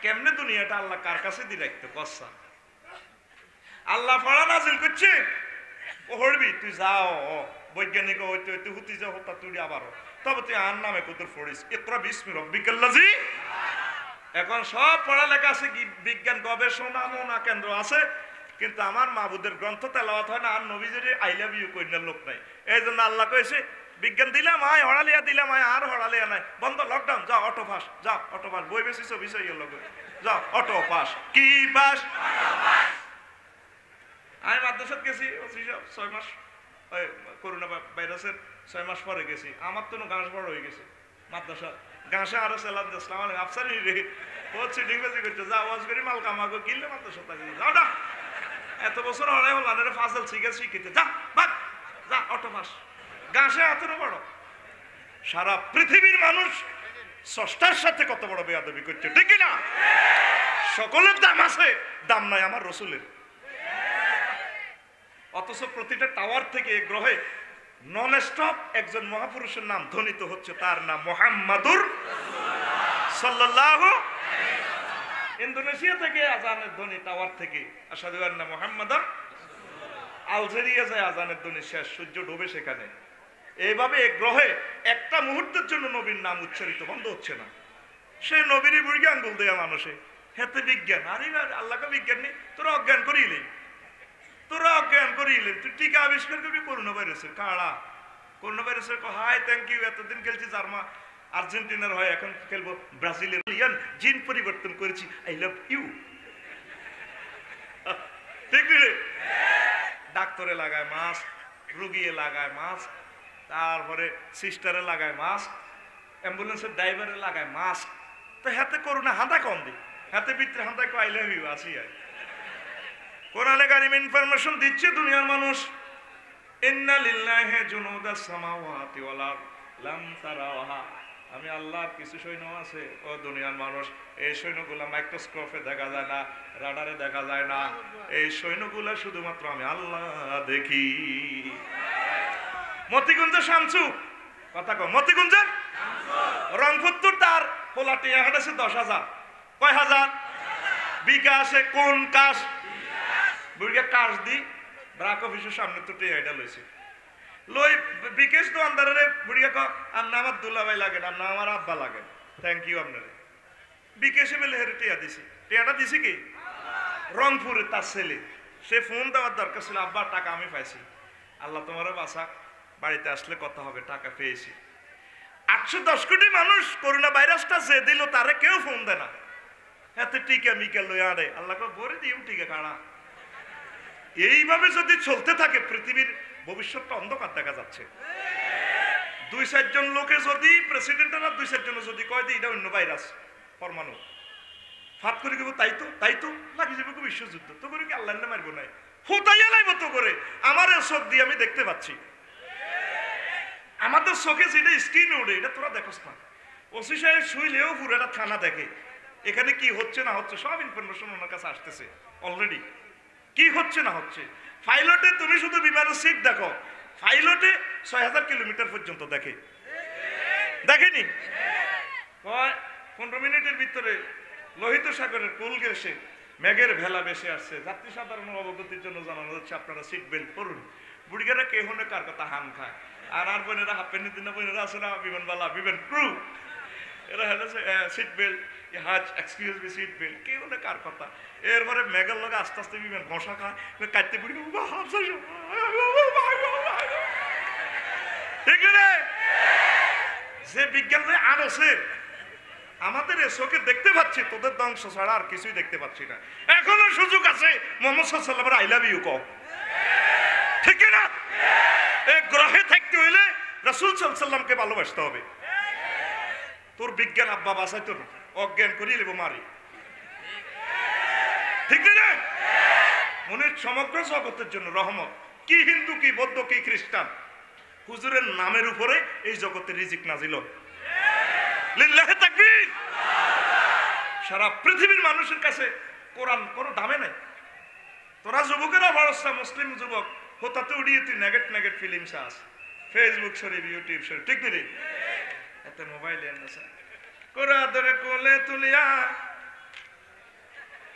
কেমনে দুনিয়াটা আল্লাহ কার কাছে দি রাখতে কসা? আল্লাহ পড়া নাজিল করছে, ও হড়বি তুই যাও বৈজ্ঞানিক হইতে হইতে হুতি যাও হতা তুই আবারও, তবে তুই আর নামে কত পড়িস, ইকরা বিসমি রাব্বিকাল্লাযী। এখন সব পড়ালেখা আছে, কি বিজ্ঞান গবেষণা মনা কেন্দ্র আছে, কিন্তু আমার মাহবুদের গ্রন্থ তেলাওয়াত হয় না। আর নবীজির আই লাভ ইউ কইনার লোক নাই। এই জন্য আল্লাহ কইছে বিজ্ঞান দিলাম আয়, হড়ালিয়া দিলাম আয়, আর হড়ালিয়া নাই, বন্ধ লকডাউন, যাও অটো পাস, যাও অটো পাস, বই বেশি বিষয় লোক, যাও অটো পাস। কি পাস? আমি মাদ্রাসাত গেছি 6 মাস, ওই করোনা ভাইরাসের 6 মাস পরে গেছি। আমার তো গাছ বড় হয়ে গেছে মাদ্রাসা, গাঁসা আরো সালাম দিস আসসালামু আলাইকুম আফসারি রে ও সিটিং বাজি করতে যা আওয়াজ করি মাল কামাগো কিনলে মাত্র 70 যাও না এত বছর হলে হল আরে ফাজল শিখেতে যা বাদ যা অটো পাস গাঁসা এতটা বড় সারা পৃথিবীর মানুষ স্রষ্টার সাথে কত বড় বেয়াদবি করছে ঠিক না সকলের দাম আছে দাম নাই আমার রসুলের অথচ প্রতিটা টাওয়ার থেকে গ্রহে নন স্টপ একজন মহাপুরুষের নাম ধ্বনিত হচ্ছে তার নাম মুহাম্মাদুর সাল্লাল্লাহু ইন্দোনেশিয়া থেকে আজানের ধ্বনি টাওয়ার থেকে আশহাদু আন্না মুহাম্মাদান আলজেরিয়া যায় আজানের ধ্বনি শেষ সূর্য ডুবে সেখানে এইভাবে গ্রহে একটা মুহূর্তের জন্য নবীর নাম উচ্চারিত বন্ধ হচ্ছে না সে নবীরই বুড়ি আঙ্গুল দেয়া মানুষে হেতে বিজ্ঞান আরে আল্লাহকে বিজ্ঞান নেই তোরা অজ্ঞান করিলে তুই টিকা আবিষ্কার করবি করোনা ভাইরাসের কাড়া করোনা ভাইরাসের হাই থ্যাংক ইউ এতদিন খেলছি আর্জেন্টিনার হয় এখন খেলবো ব্রাজিলের জিন পরিবর্তন করেছি আই লাভ ইউ ঠিক রে ডাক্তারে লাগায় মাস্ক রুগীয়ে লাগায় মাস্ক তারপরে সিস্টারে লাগায় মাস্ক অ্যাম্বুলেন্সের ড্রাইভারে লাগায় মাস্ক তো হাতে করোনা হাঁদা কম দি হাতে ভিতরে হাঁদা কো আই লাভ ইউ আসি আয় কোরআনে কারিম ইনফরমেশন দিচ্ছে দুনিয়ার মানুষ ইন্না লিল্লাহি জুনুদাস সামাওয়াতি ওয়াল আরদ লাম তারাওহা আমি আল্লাহর কিছু সৈন্য আছে ও দুনিয়ার মানুষ এই সৈন্যগুলা মাইক্রোস্কোপে দেখা যায় না রাডারে দেখা যায় না এই সৈন্যগুলা শুধুমাত্র আমি আল্লাহ দেখি মতিগুঞ্জ শামসু কথা কও মতিগুঞ্জের শামসু রংপুর তার পোলাটি হাঁটেছে 10,000 কয় হাজার বিকাশে কোন কাশ বুড়িয়া কাশ দি ব্রাক অফিসের সামনে তো টেয়াইডা লইছে লই বিকেশ তো আন্দারে বুড়িয়া ক আমনা আমার দুলাভাই লাগে না আমনা আমার আব্বা লাগে থ্যাংক ইউ আপনারে বিকেশে বেলে হেরে টেয়া দিছি টেয়াটা দিছি কি রংপুরে তার ছেলে সে ফোন দেওয়ার দরকার ছিল আব্বা টাকা আমি পাইছি আল্লাহ তোমারও বাসা বাড়িতে আসলে কথা হবে টাকা পেয়েছি 810 কোটি মানুষ করোনা ভাইরাসটা যে দিল তারে কেউ ফোন দেয় না এতে টিকা মিকা লই আড়ে আল্লাহকে বলে দিও টিকা কাড়া এইভাবে যদি চলতে থাকে পৃথিবীর ভবিষ্যৎটা অন্ধকার দেখা যাচ্ছে 2-4 জন লোকে যদি প্রেসিডেন্টরা 2-4 জন যদি কয় দিই এটা অন্য ভাইরাস পরমাণু ফাত করে দেবো তাই তো লাগি যাবে বিশ্বযুদ্ধ তো করে কি আল্লাহ না মারবো নাই হুতাইয়া লাইব তো করে আমার চোখ দিয়ে আমি দেখতে পাচ্ছি আমাদের চোখে যেটা স্ক্রিনে ওঠে এটা তোরা দেখোস না ওসি সাহেব শুইলেও পুরোটা থানা দেখে এখানে কি হচ্ছে না হচ্ছে সব ইনফরমেশন ওনার কাছে আসতেছে অলরেডি কি হচ্ছে না হচ্ছে পাইলটে তুমি শুধু বিমানের সিট দেখো পাইলটে 6000 কিলোমিটার পর্যন্ত দেখেনি 15 মিনিটের ভিতরে লোহিত সাগরের কুল গেছে মেঘের ভেলা বেশি আসছে যাত্রী সাধারণ অবগতির জন্য জানানো হচ্ছে আপনারা সিট বেল্ট পরুন বুড়িগারা কে হলে কার কথা হান খায় আর বোনেরা হাফ প্যান্ট দিন বোনেরা আছে না বিমানবালা বিমান ক্রু এরা হেলেছে সিট বেল্ট হাজ এক্সকিউজ মি সিট বেল্ট কে হলে কার কথা এরপরে মেঘের লগে আস্তে আস্তে বিমান ঘষা খায় কাটতে পড়ি ঠিক রে যে বিজ্ঞান আনছে আমাদের চোখে দেখতে পাচ্ছি তোদের ধ্বংস ছাড়া আর কিছুই দেখতে পাচ্ছি না এখনো সুযোগ আছে মোহাম্মদ সাল্লাল্লাহু আলাইহি ওয়াসাল্লামের আই লাভ ইউ কও ঠিক না এই গ্রহে থাকতে হইলে রাসূল সাল্লাল্লাহু আলাইহি ওয়াসাল্লামকে ভালোবাসতে হবে তোর বিজ্ঞান আব্বা বাঁচাইতো না অজ্ঞান করি লেবো মারি ঠিক না মনের সমগ্র জগতের জন্য রহমত কি হিন্দু কি বৌদ্ধ কি খ্রিস্টান হুজুরের নামের উপরে এই জগতের রিজিক নাজিল লিল্লাহি তাকবীর সারা পৃথিবীর মানুষের কাছে কোরআন কোনো দামে নাই তোরা যুবকেরা ভরসা মুসলিম যুবক হতাতে উড়িয়ে তুই নেগেট ফিল্ম চাস ফেসবুক শরীফ ইউটিউব শরীফ ঠিক নেই এত মোবাইল কোরা ধরে কোলে তুলিয়া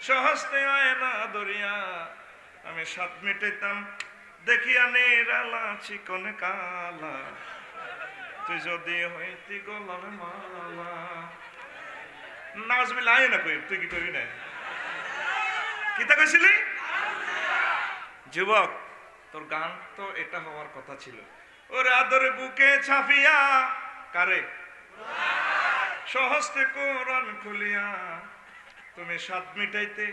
সহস্তে আয় না দরিয়া আমি 7 মিটাইতাম দেখিয়া নিরালা চিকন কালা তুই যদি হইতি গলার মালা নাজমিল আয় না কই তুই কি কইবি না কিতা কইছিলি যুবক তোর গান তো এটা হওয়ার কথা ছিল ওরে আদরে বুকে ছাপিয়া কারে সহস্তে কোরআন খুলিয়া তুমি 7 মিটাইতে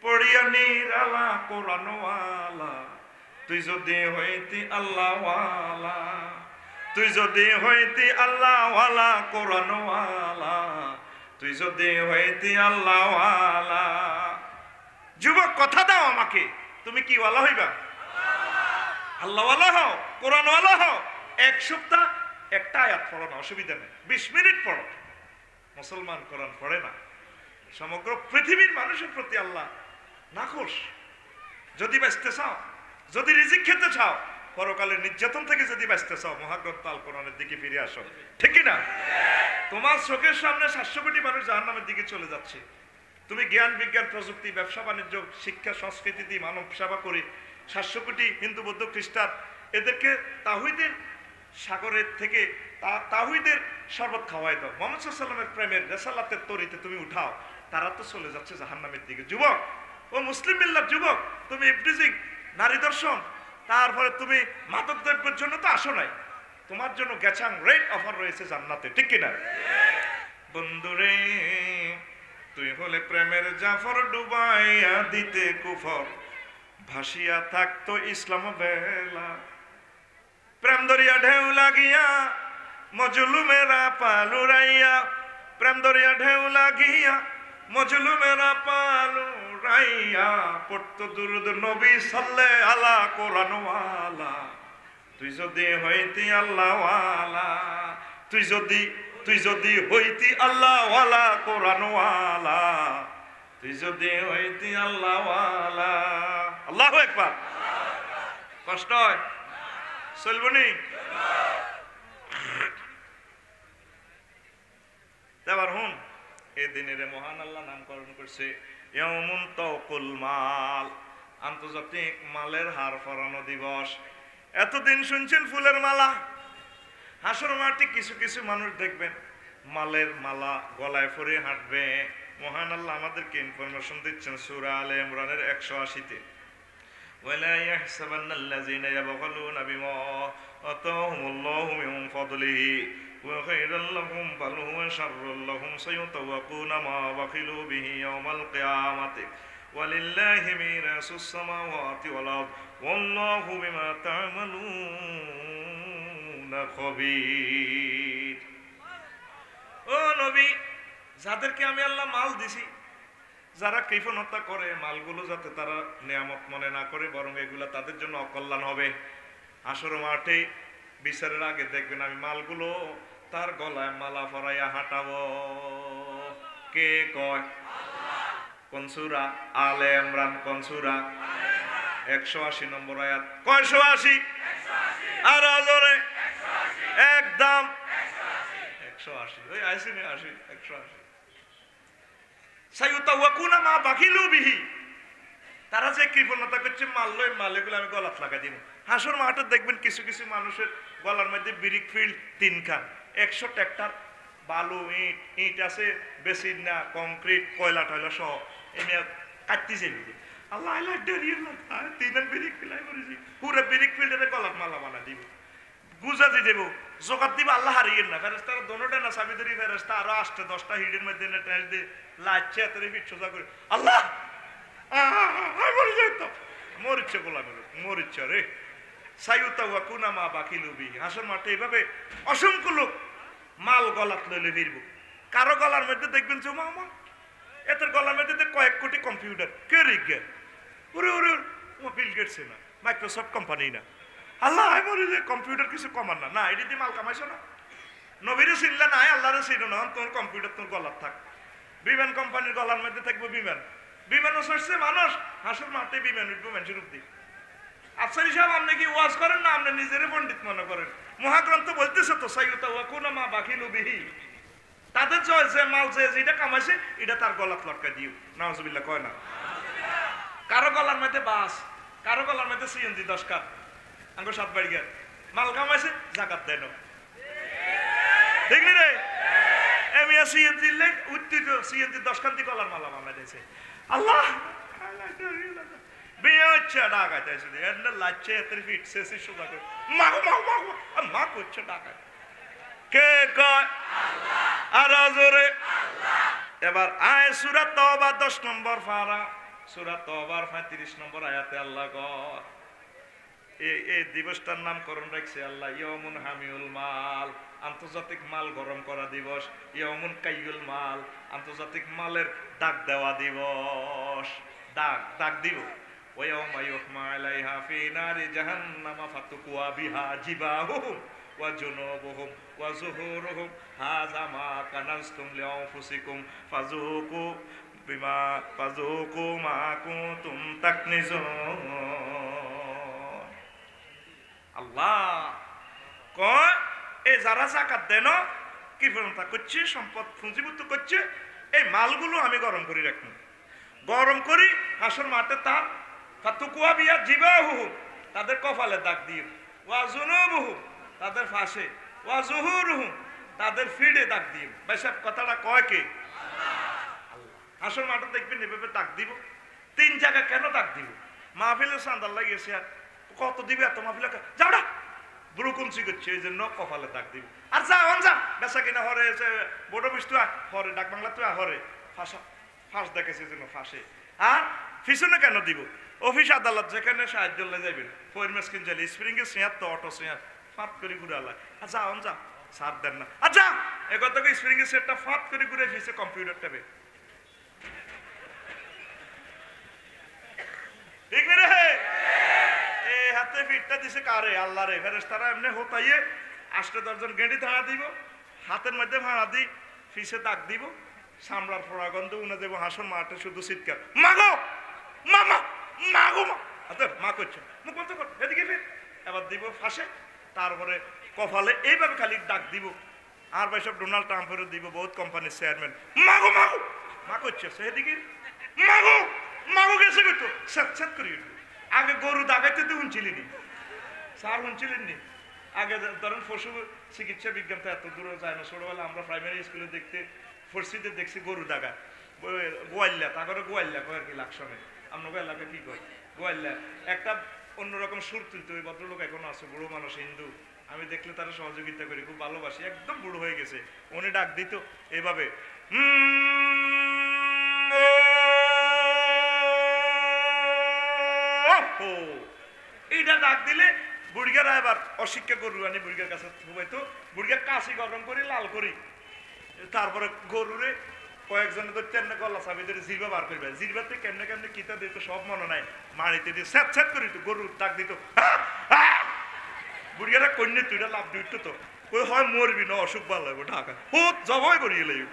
পড়িয়া নিরালা কোরআনওয়ালা তুই যদি হইতি আল্লাহওয়ালা তুই যদি হইতি আল্লাহওয়ালা কোরআনওয়ালা, তুই যদি হইতি আল্লাহওয়ালা। যুবক কথা দাও আমাকে, তুমি কি ওয়ালা হইবা? আল্লাহওয়ালা হও, কোরআনওয়ালা হও। এক সপ্তাহ একটা আয়াত পড়ো না, অসুবিধা নেই, 20 মিনিট পড়ো। মুসলমান কোরআন পড়ে না। সমগ্র পৃথিবীর মানুষের প্রতি আল্লাহ নাখোশ। যদি বাঁচতে চাও, যদি রিজিক খেতে চাও, পরকালের নির্যাতন থেকে যদি বাঁচতে চাও, মহাগ্রন্থ আল কোরআনের দিকে ফিরে আসো, ঠিক কি না? তোমার চোখের সামনে 700 কোটি মানুষ জাহান্নামের দিকে চলে যাচ্ছে। তুমি জ্ঞান বিজ্ঞান প্রযুক্তি ব্যবসা বাণিজ্য শিক্ষা সংস্কৃতি দিয়ে মানব সেবা করে 700 কোটি হিন্দু বৌদ্ধ খ্রিস্টান এদেরকে তাওহীদের সাগরের থেকে তাওহীদের শরবত খাওয়াই দাও, মুহাম্মদ সাল্লাল্লাহু আলাইহি ওয়াসাল্লামের প্রেমের রেসালাতের তরিতে তুমি উঠাও, তারা তো চলে যাচ্ছে জাহান্নামের দিকে। যুবক ও মুসলিম মিল্লাত যুবক, তুমি ইফটিজিং নারী দর্শন তারপরে তুমি মাদক দ্রব্যের জন্য তো আসো নাই, তোমার জন্য গ্যাচাং রেট অফার রয়েছে জান্নাতে, ঠিক কিনা? বন্ধুরে তুই হলে প্রেমের জাফর ডুবাইয়া দিতে কুফর, ভাসিয়া থাকতো ইসলাম বেলা। প্রেম দরিয়া ঢেউ লাগিয়া মজলুমেরা পালুরাইয়া, প্রেম দরিয়া ঢেউ লাগিয়া মজলুমেরা পালুরাইয়া, পড়তো দুরুদ নবী সাল্লাল্লাহু আলা কোরআনওয়ালা। তুই যদি হইতি আল্লাহওয়ালা, তুই যদি হইতি আল্লাহওয়ালা কোরআনওয়ালা, তুই যদি হইতি আল্লাহওয়ালা। আল্লাহু আকবার। কষ্ট হয়, চলবনি? এবার হুন, এই দিনের মহান আল্লাহ নামকরণ করছে ইয়াউমুন তাওকুল মাল, আন্তর্জাতিক মালের হার ফরানো দিবস। এতদিন শুনছেন ফুলের মালা, হাসর মাঠে কিছু কিছু মানুষ দেখবেন মালের মালা গলায় পরে হাঁটবে। মহান আল্লাহ আমাদেরকে ইনফরমেশন দিচ্ছেন সূরা আলে ইমরানের 180-তে, ওয়ালা ইয়াহসাবান্নাল্লাযীনা ইয়াবখালুনা বিমা আতাহুমুল্লাহু মিন ফাদলিহি ওয়া খায়রাল লাহুম বাল হুয়া শাররুল লাহুম সায়ুতাওয়াকুনা মা বাখিলু বিহি ইয়াওমাল কিয়ামাতি ওয়ালিল্লাহি মিরাসুস সামাওয়াতি ওয়াল আরদ ওয়াল্লাহু বিমা তা'মালুনা খবীর। ও নবী, যাদেরকে আমি আল্লাহ মাল দিছি, যারা কৃপণতা করে মালগুলো যাতে তারা নিয়ামত মনে না করে, বরং এগুলা তাদের জন্য অকল্যাণ হবে। হাসর মাঠে বিচারের আগে দেখবেন আমি মালগুলো তার গলায় মালা পরাইয়া হাঁটাবো। কে কয়? কোন সূরা? আলে ইমরান। কোন সূরা? 180 নম্বর আয়াত। কয়শো 80? আর আজরে একদম 180। ওই আইসিনে 80, 180। সায়ুতাওয়াকুনা মা বাখিলু বিহি, তারা যে কৃপণতা করছে মাল লয়, মাল এগুলো আমি গলাত লাগা দিব। হাসর মাঠে দেখবেন কিছু কিছু মানুষের গলার মধ্যে ব্রিক ফিল্ড 3 খান, 100 ট্রাক্টর বালু ইট আছে, বেসিন না কংক্রিট কয়লা টয়লা সহ এনে কাটতেছে। আল্লাহ আল্লাহ ডেরিয়ে না 3 ব্রিক ফিলাই করেছি, পুরো ব্রিক ফিল্ডের গলাত মালা বানা দিব, গুজা দিয়ে দেবো, জোগাত দিব। আল্লাহ হারিয়ে না, ফেরেস্তারা দোনোটা না সাবিদারি ফেরেস্তা আরো 8-10টা হিডের মধ্যে লাইছে এত ফিট সোজা করে আল্লাহ মরে যেত, মরিচ্ছে গোলামের মরিচ্ছে রে। সায়ুতাওয়াকুনা মা বাখিলু বিহি, হাসর মাঠে এইভাবে অসংখ্য লোক মাল গলাত লইলে ফিরবো। কারো গলার মধ্যে দেখবেন যে মামা এদের গলার মধ্যে কয়েক কোটি কম্পিউটার, কে রিগে ওরে ওরে বিল গেটস না, মাইক্রোসফট কোম্পানি না। আল্লাহ মরে যে কম্পিউটার কিছু কমান না, এটা দিয়ে মাল কামাইছো না। নবীরে চিনলে নাই, আল্লাহরে চিনো না, তোর কম্পিউটার তোর গলার থাক। বিমান কোম্পানির গলার মধ্যে থাকবো বিমান, বিমানও চড়ছে মানুষ, হাসর মাঠে বিমান উঠবো মানুষের উপর দিয়ে। আফসারি সাহেব আপনি কি ওয়াজ করেন না আপনি নিজেরে পণ্ডিত মনে করেন? মহাগ্রন্থ বলতেছে তো সায়ুতাওয়াকুনা মা বাখিলু বিহি, তাদের যে মাল যেটা কামাইছে এটা তার গলাত লটকা দিও। নাউজুবিল্লাহ কয় না? কারো গলার মধ্যে বাস, কারো গলার মধ্যে সিএনজি 10 কাপ, আঙ্গো 7 বাড়ি গেল মাল কামাইছে, জাকাত দেন, ঠিক নি রে? এমিয়া সিএনজি লেগ উত্তিত সিএনজি 10 কান্তি গলার মালা বানাই দিয়েছে। আল্লাহ বিয়ে হচ্ছে ডাকাইতেছে, এন্ড লাচ্ছে এত ফিট শেষে সোজা করে মা মা করছে ডাকাত। কে কয়? আল্লাহ। আর জোরে আল্লাহ। এবার আয় সূরা তওবা 10 নম্বর পারা, সূরা তওবার 35 নম্বর আয়াতে আল্লাহ কয় এই দিবসটার নামকরণ রাখছে আল্লাহ ইয়মুন হামিউল মাল, আন্তর্জাতিক মাল গরম করা দিবস। ইয়মুন কাইয়ুল মাল, আন্তর্জাতিক মালের ডাক দেওয়া দিবস। ডাক দিব। ওয়াইয়াউমা ইউহমা আলাইহা ফি নারি জাহান্নামা ফাতুকুয়া বিহা জিবাহুম ওয়া জুনুবুহুম ওয়া যুহুরুহুম হাযা মা কানাজতুম লিআনফুসিকুম ফাযুকু মা কুনতুম তাকনিজুন। আল্লাহ কয় এই যারা যাকাত দেন কি ফলতা করছে, সম্পদ পুঁজিভূত করছে, এই মালগুলো আমি গরম করে রাখবো, গরম করি হাসর মাঠে তার ফাতুকুয়া বিয়া জিবাহুহুম, তাদের কপালে দাগ দিও, ওয়া জুনুবুহুম, তাদের ফাঁসে, ওয়া যুহুরুহুম, তাদের ফিডে দাগ দিও। ভাই সাহেব কথাটা কয় কে? আল্লাহ। হাসর মাঠে দেখবেন এভাবে দাগ দিব। 3 জায়গায় কেন দাগ দিব? মাহফিলের চাঁদার লাগিয়েছে, আর কত দিবে এত মাহফিলে যাওটা ব্রুকুঞ্চি করছে, এই জন্য কপালে দাগ দিব। আর যা বেচা কিনা হরে বড় বিস্তু হরে ডাক বাংলা তো হরে ফাঁস দেখেছে জন্য ফাঁসে। আর পিছনে কেন দিব? অফিস আদালত যেখানে সাহায্য যাবেন, পরিমেশ কিন যাইলে স্প্রিং এর চেয়ার তো অটো চেয়ার ফাঁপ করে ঘুরে আলায়। আর যা সার দেন না। আচ্ছা এগত স্প্রিং এর সেটটা ফাঁপ করে ঘুরে ফিসে কম্পিউটার ট্যাবে, ঠিক রে? এই হাতে ফিটটা দিছে কারে? আল্লাহ রে। ফেরেশতারা এমনি হতাইয়ে 8-10 গেঁড়ি ধারা দিব, হাতের মধ্যে ভাড়া দিই, ফিসে দাগ দিব, সামলার ফোড়া গন্ধ উনে দেবো। হাসন মাঠে শুধু চিৎকার, মাগো মামা মাগো মা। আচ্ছা মা করছে মুখ বন্ধ কর, এদিকে ফির। এবার দিব ফাঁসে, তারপরে কপালে এইভাবে খালি ডাক দিব। আর ভাই সব ডোনাল্ড ট্রাম্পেরও দিব, বহুত কোম্পানির চেয়ারম্যান, মাগো মাগো মা করছে সেদিকে, মাগো মাগো গেছে কইতো স্যাত করি। আগে গরু দাগাইতে তো শুনছিলেনি স্যার, শুনছিলেননি? আগে ধরেন পশু চিকিৎসা বিজ্ঞান তো এত দূরে যায় না। ছোটবেলা আমরা প্রাইমারি স্কুলে দেখতে ফর্সিতে দেখছি গরু দাগা, গোয়াল্লা, তারপরে গোয়াল্লা কয় আর কি লাকসামে। আপনাকে এলাকা কি কয়? গোয়াল্লা। একটা অন্যরকম সুর তুলতে, ওই ভদ্রলোক এখনো আছে, বুড়ো মানুষ, হিন্দু। আমি দেখলে তারা সহযোগিতা করি, খুব ভালোবাসি, একদম বুড়ো হয়ে গেছে। উনি ডাক দিত এভাবে, এইটা ডাক দিলে বুড়িগারা এবার অশিক্ষা গরু আনি বুড়িগার কাছে ঘুমাইতো। বুড়িগার কাশি গরম করি, লাল করি, তারপরে গরুরে কয়েকজনে তো চেন্না গলা চাবি ধরে জিরবা বার করবে। জিরবাতে কেমনে কিতা দিত সব মনে নাই, মাড়িতে দিয়ে স্যাট করি তো গরু ডাক দিত। বুড়িগারা কন্যা তুইটা লাভ দিত তো ওই হয় মরবি না, অসুখ বালা হইব ঢাকা হুত জবাই করিয়ে লাইব।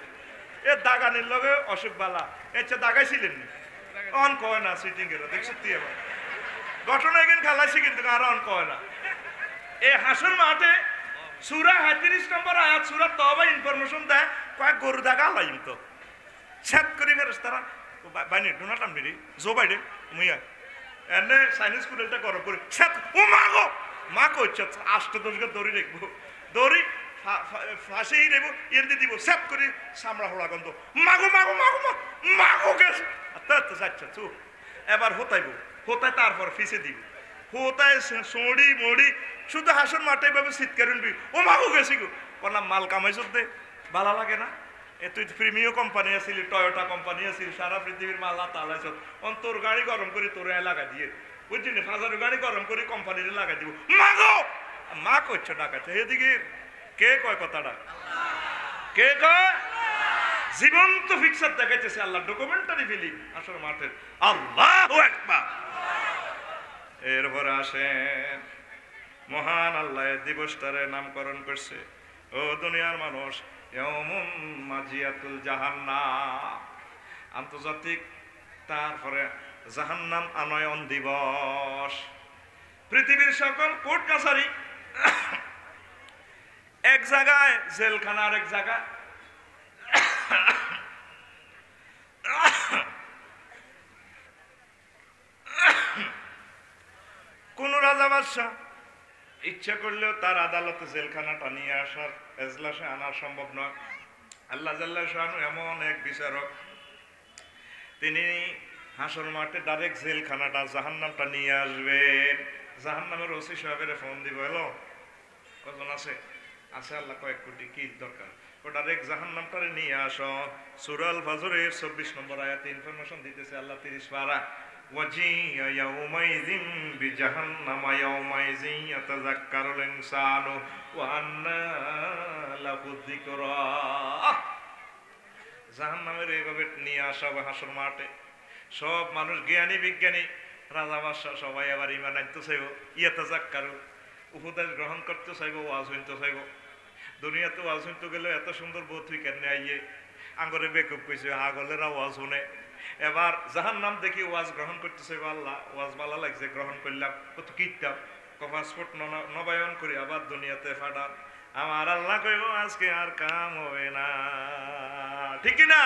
এ দাগানির লগে অসুখ বালা এসে দাগাইছিলেন অন কয় না সিটিং এর দেখছো তুই। এবার ঘটনা এখানে খেলাইছি কিন্তু আর অন কয় না। এই হাসন মাঠে সূরা ৩৭ নম্বর আয়াত সূরা তওবা ইনফরমেশন দেয় কয়েক গরু দাগা লাইম তো সেট করি ফেরেশতারা বাইনে ডোনাল্ড ট্রাম্প নি জো বাইডেন মুইয়া এনে সাইনিজ স্কুলটা করো করে সেট ও মাগো মা কইছে ৮-১০ কে দড়ি রাখবো, দড়ি ফাঁসেই নেব, এর দিয়ে দিব সেট করে সামরা হোড়া গন্ধ, মাগো মাগো মাগো মাগো গেছে। আচ্ছা চুপ। এবার হতাইব, হতায় তারপর ফিসে দিব, হতায় সড়ি মড়ি শুধু হাসন মাঠে ভাবে চিৎকার উঠবি, ও মাগো গেছি গো। বললাম মাল কামাইছ দে, ভালো লাগে না? এ তুই প্রিমিয় কোম্পানি আসিলি, টয়োটা কোম্পানি আসিল, সারা পৃথিবীর মাল তালাইছ, তোর গাড়ি গরম করে তোর লাগা দিয়ে বুঝছি না, ফাজার গাড়ি গরম করে কোম্পানিতে লাগাই দিব, মাগো মা করছো ডাকাচ্ছে। এদিকে কে কয় কথাটা? কে কয়? জীবন্ত পিকচার দেখাইতেছে আল্লাহ, ডকুমেন্টারি ফিল্ম আসলে মাঠের। আল্লাহু আকবার। এরপরে আসেন মহান আল্লাহ দিবসটারে নামকরণ করছে, ও দুনিয়ার মানুষ, ইয়াউমুন মাজিয়াতুল জাহান্নাম, আন্তর্জাতিক। তারপরে জাহান্নাম আনয়ন দিবস। পৃথিবীর সকল কোর্ট কাছারি এক জায়গায়, জেলখানা আর এক জায়গায়। কোন রাজা বাদশাহ ইচ্ছা করলেও তার আদালতে জেলখানাটা নিয়ে আসার, এজলাসে আনার সম্ভব নয়। আল্লাহ জাল্লাহ শানু এমন এক বিচারক, তিনি হাসর মাঠে ডাইরেক্ট জেলখানাটা জাহান্নামটা নিয়ে আসবেন। জাহান্নামের ওসি সাহেবের ফোন দিব, হ্যালো কজন আছে? আল্লাহ কয়েক কোটি, কি দরকার? ও ডাইরেক্ট জাহান্নামটারে নিয়ে আসো। সূরা আল ফাজরের ২৪ নম্বর আয়াতে ইনফরমেশন দিতেছে আল্লাহ ৩০ পারা, ওয়াজিয়া ইয়াউমাইযিন বিজাহান্নামা ইয়াউমাইযিন ইয়াতাযাক্কারুল ইনসানু ওয়া আন্না লাহু যিকরা। জাহান্নামের এইভাবে নিয়ে আসা হবে হাসর মাঠে। সব মানুষ, জ্ঞানী বিজ্ঞানী, রাজা বাদশাহ সবাই আবার ঈমান আনতে চাইব, ইয়াতাযাক্কারু উপদেশ গ্রহণ করতে চাইব, ওয়াজ শুনতে চাইব। দুনিয়াতে ওয়াজ শুনতে গেলে এত সুন্দর বউ তুই কেন আইয়ে আঙ্গরে বেকুব কইছে, আগলেরা ওয়াজ শুনে। এবার জাহান্নাম দেখি ওয়াজ গ্রহণ করতে চাইব, আল্লাহ ওয়াজ ভালো লাগছে গ্রহণ করলাম, কত কিতাব পাসপোর্ট নবায়ন করি আবার দুনিয়াতে ফাটান। আমার আল্লাহ কইব আজকে আর কাম হবে না, ঠিক না?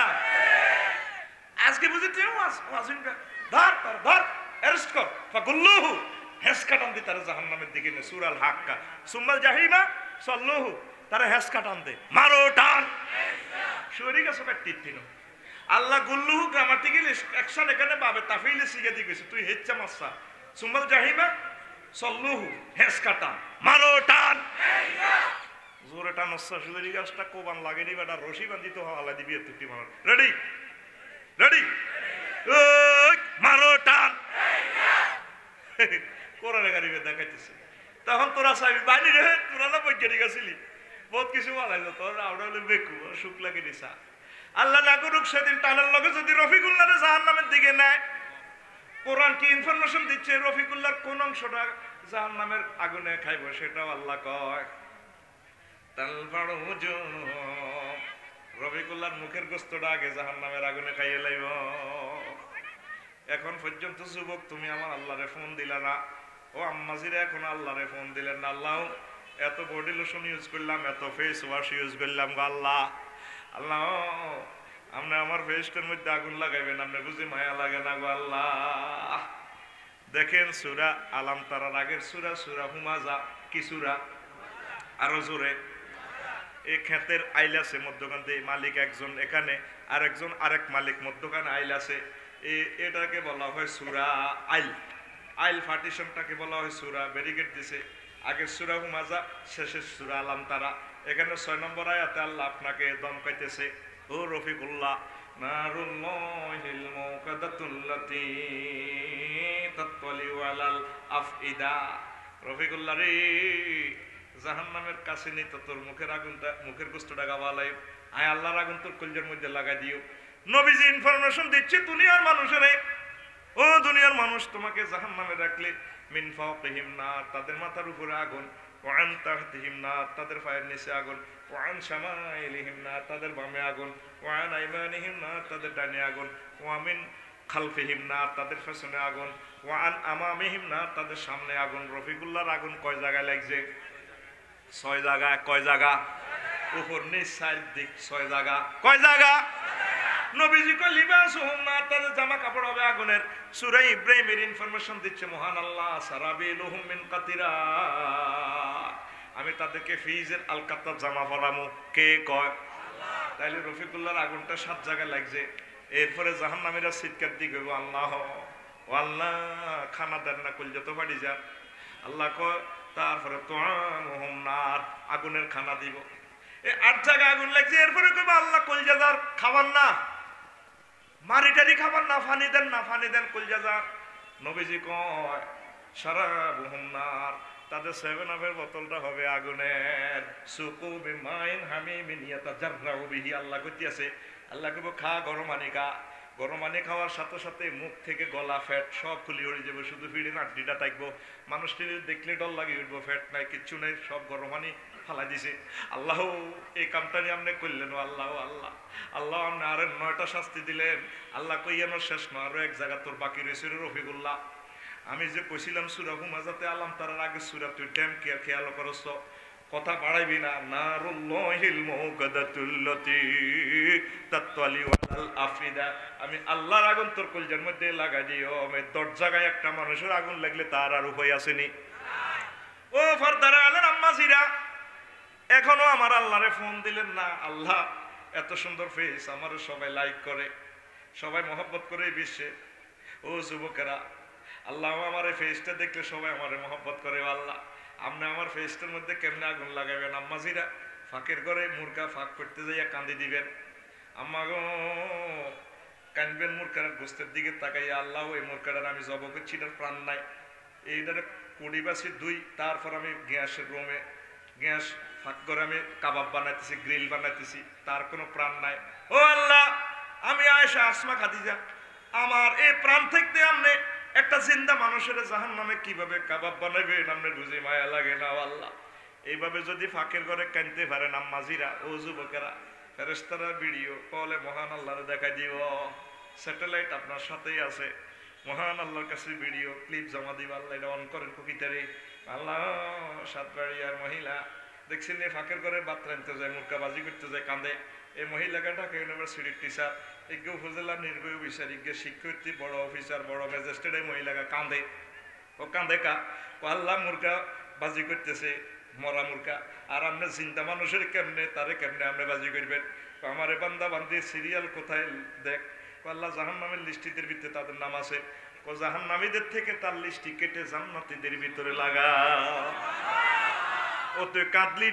আজকে বুঝি তুই ওয়াজ শুনবে, ধর ধর ধর অ্যারেস্ট কর, ফাগুল্লুহু হেস কাটান দি তারা জাহান্নামের দিকে নে। সূরা আল হাক্কা সুম্মাল জাহিমা সাল্লুহু, তারা হেস কাটান দে, মারো টান শরীর কাছে টিটিনো। আল্লাহ গুল্লুহু গ্রামাটিক্যাল অ্যাকশন এখানে পাবে, তাফিলে শিখে দিয়ে গেছে, তুই হেচ্চা মাসা সুম্মাল জাহিমা সাল্লুহু হেস কাটান, মারো টান জোরে টান। শরীর গাছটা কোবান লাগেনি বেটা, রশি বান্ধিত হওয়া দিবি তুই মারো। রেডি রেডি মারো টান কোরআনে কারিমে দেখাইতেছে। তখন তোরা চাবি বাইরে রে, তোরা না বৈজ্ঞানিক আসিলি, বহুত কিছু বলাই যা, তোর আমরা হলে বেকু সুখ লাগে নিসা। আল্লাহ না করুক সেদিন টানের লগে যদি রফিকুল্লাহরে জাহান্নামের দিকে নেয়, কোরআন কি ইনফরমেশন দিচ্ছে রফিকুল্লাহর কোন অংশটা জাহান্নামের আগুনে খাইব, সেটাও আল্লাহ কয়। রফিকুল্লাহর মুখের গোস্তটা আগে জাহান্নামের আগুনে খাইয়ে লাইব। এখন পর্যন্ত যুবক তুমি আমার আল্লাহরে ফোন দিলা না, ও আম্মাজিরা এখন আল্লাহরে ফোন দিলেন না। আল্লাহ এত বডি লোশন ইউজ করলাম, এত ফেস ওয়াশ ইউজ করলাম গো আল্লাহ, আল্লাহ আপনি আমার ফেসটার মধ্যে আগুন লাগাইবেন, আপনি বুঝি মায়া লাগে না গো আল্লাহ। দেখেন সূরা আলাম তারার আগের সূরা সূরা হুমাজা, কি সূরা? আরো জোরে। এই ক্ষেতের আইল আছে মধ্যখান দিয়ে মালিক একজন, এখানে আরেকজন আরেক মালিক, মধ্যখানে আইল আছে, এটাকে বলা হয় সূরা আইল। আইল পার্টিশনটাকে বলা হয় সূরা, ব্যারিকেড দিছে। আগের সূরা হুমাজা, শেষের সূরা আলাম তারা। এখানে 6 নম্বর আয়াতে আল্লাহ আপনাকে দমকাইতেছে, ও রফিকুল্লাহ নারুল্লাহিল মুকাদ্দাতুল্লাতী তাতলিউ আলাল আফইদা। রফিকুল্লাহ রে, জাহান্নামের কাছে নিত তোর মুখের আগুনটা, মুখের গোস্তটা গাওয়ালাই, আয় আল্লাহর আগুন তোর কলজের মধ্যে লাগাই দিও। নবীজি ইনফরমেশন দিচ্ছে দুনিয়ার মানুষেরে, ও দুনিয়ার মানুষ, তোমাকে জাহান্নামে রাখলে মিন ফাওকিহিম নার, তাদের মাথার উপরে আগুন, ওয়া আন তাহতিহিম নার, তাদের পায়ের নিচে আগুন, ওয়া আন শামাইলিহিম নার, তাদের বামে আগুন, ওয়া আন আইমানিহিম নার, তাদের ডানে আগুন, ওয়া মিন খালফিহিম নার, তাদের পেছনে আগুন, ওয়া আন আমামিহিম নার, তাদের সামনে আগুন। রফিকুল্লাহর আগুন কয় জায়গায় লাগছে? 6 জায়গায়। কয় জায়গা? উপর নিচ সাইড দিক 6 জায়গা। কয় জায়গা? নবীজি কয় লিবাসুহুম নার, তাদের জামা কাপড় হবে আগুনের। সূরা ইব্রাহিমের ইনফরমেশন দিচ্ছে মহান আল্লাহ, সারাবিলুহুম মিন কাতিরা, আমি তাদেরকে ফিজের আলকাতার জামা পরামু। কে কয়? আল্লাহ। তাইলে রফিকুল্লাহর আগুনটা 7 জায়গায় লাগছে। এরপরে জাহান্নামীরা চিৎকার দিয়ে কইব, আল্লাহ ও আল্লাহ খানা দেন না, কইল যত বাড়ি যা। আল্লাহ কয় তারপরে তুআমুহুম নার, আগুনের খানা দিব। এই 8 জায়গায় আগুন লাগছে। এরপরে কইব আল্লাহ কলজাদার খাবার না, মারিটারি খাবার না, পানি দেন না, পানি দেন কলজাদার। নবীজি কয় শারাবুহুম নার, তাদের 7 আপের বোতলটা হবে আগুনের। সুকু বিমাইন হামিমিন ইয়াতাজাররাউ বিহি, আল্লাহ কইতেছে, আল্লাহ কইব খা গরম পানি খা। গরম পানি খাওয়ার সাথে সাথে মুখ থেকে গলা ফ্যাট সব খুলি উড়ে যাবে, শুধু ফিরে নাড্ডিটা থাকবো। মানুষটি দেখলে ডর লাগে উঠবো, ফ্যাট নাই, কিচ্ছু নাই, সব গরম পানি ফালাই দিছে। আল্লাহ এই কামটা নিয়ে আপনি করলেন, আল্লাহ আল্লাহ আল্লাহ আপনি আরো 9টা শাস্তি দিলেন। আল্লাহ কই আমার শেষ নয়, আরো এক জায়গা তোর বাকি রয়েছে রফিকুল্লাহ। আমি যে কইছিলাম সূরা হুমাজাতে আলাম তারার আগে সূরা, তুই ড্যাম খেয়াল করছ, কথা বাড়াইবি না। নারুল্লাহিল মুকাদ্দাতুল্লাতী তাতলিউ আলাল আফিদা, আমি আল্লাহর আগুন তোর কলজের মধ্যে লাগাই দিও। আমি 10 জায়গায় একটা মানুষের আগুন লাগলে তার আর উপায় আসেনি। ও ফারদারা আলার আম্মাজিরা, এখনো আমার আল্লাহরে ফোন দিলেন না। আল্লাহ এত সুন্দর ফেস, আমার সবাই লাইক করে, সবাই মহব্বত করে এই বিশ্বে। ও যুবকেরা, আল্লাহ আমার এই ফেসটা দেখলে সবাই আমার মহব্বত করে। আল্লাহ আপনি আমার ফেসটার মধ্যে কেমনে আগুন লাগাবেন? আম্মাজিরা ফাঁকের ঘরে মুরগা ফাঁক করতে যাইয়া কান্দি দিবেন, আম্মা গো কানবেন মুরকার গোস্তের দিকে তাকাই আল্লাহ এই মুরকাটার আমি জব করছি এটার প্রাণ নাই এইটার কুড়িবাসি দুই তারপর আমি গ্যাসের রুমে গ্যাস ফাঁক করে আমি কাবাব বানাইতেছি গ্রিল বানাইতেছি তার কোনো প্রাণ নাই ও আল্লাহ আমি আয়েশা আসমা খাদিজা আমার এই প্রাণ থেকে আপনি একটা জিন্দা মানুষের জাহান্নামে কিভাবে কাবাব বানাবেন আপনার বুঝি মায়া লাগে না আল্লাহ এইভাবে যদি ফাঁকের ঘরে কানতে পারেন আম্মাজিরা ও যুবকেরা ফেরেশতারা ভিডিও কলে মহান আল্লাহরে দেখাই দিব স্যাটেলাইট আপনার সাথেই আছে মহান আল্লাহর কাছে ভিডিও ক্লিপ জমা দিব আল্লাহ এটা অন করেন কবিতারে আল্লাহ সাতবাড়িয়ার মহিলা দেখছেন এই ফাঁকের ঘরে বাত রানতে যায় মুরকাবাজি করতে যায় কাঁদে এই মহিলাকে ঢাকা ইউনিভার্সিটির টিচার এজ্ঞ উপজেলা নির্বাহী অফিসার এজ্ঞ শিক্ষার্থী বড় অফিসার বড় ম্যাজিস্ট্রেট এই মহিলাকে কাঁদে ও কাঁদে কা ও আল্লাহ মুরকা বাজি করতেছে মরা মুরকা আর আপনি চিন্তা মানুষের কেমনে তারে কেমনে আপনি বাজি করবেন আমার বান্দা বান্দি সিরিয়াল কোথায় দেখ আল্লাহ জাহান্নামের লিস্টিদের ভিতরে তাদের নাম আছে ও জাহান্নামীদের থেকে তার লিস্টি কেটে জান্নাতীদের ভিতরে লাগা ও তুই কাঁদলি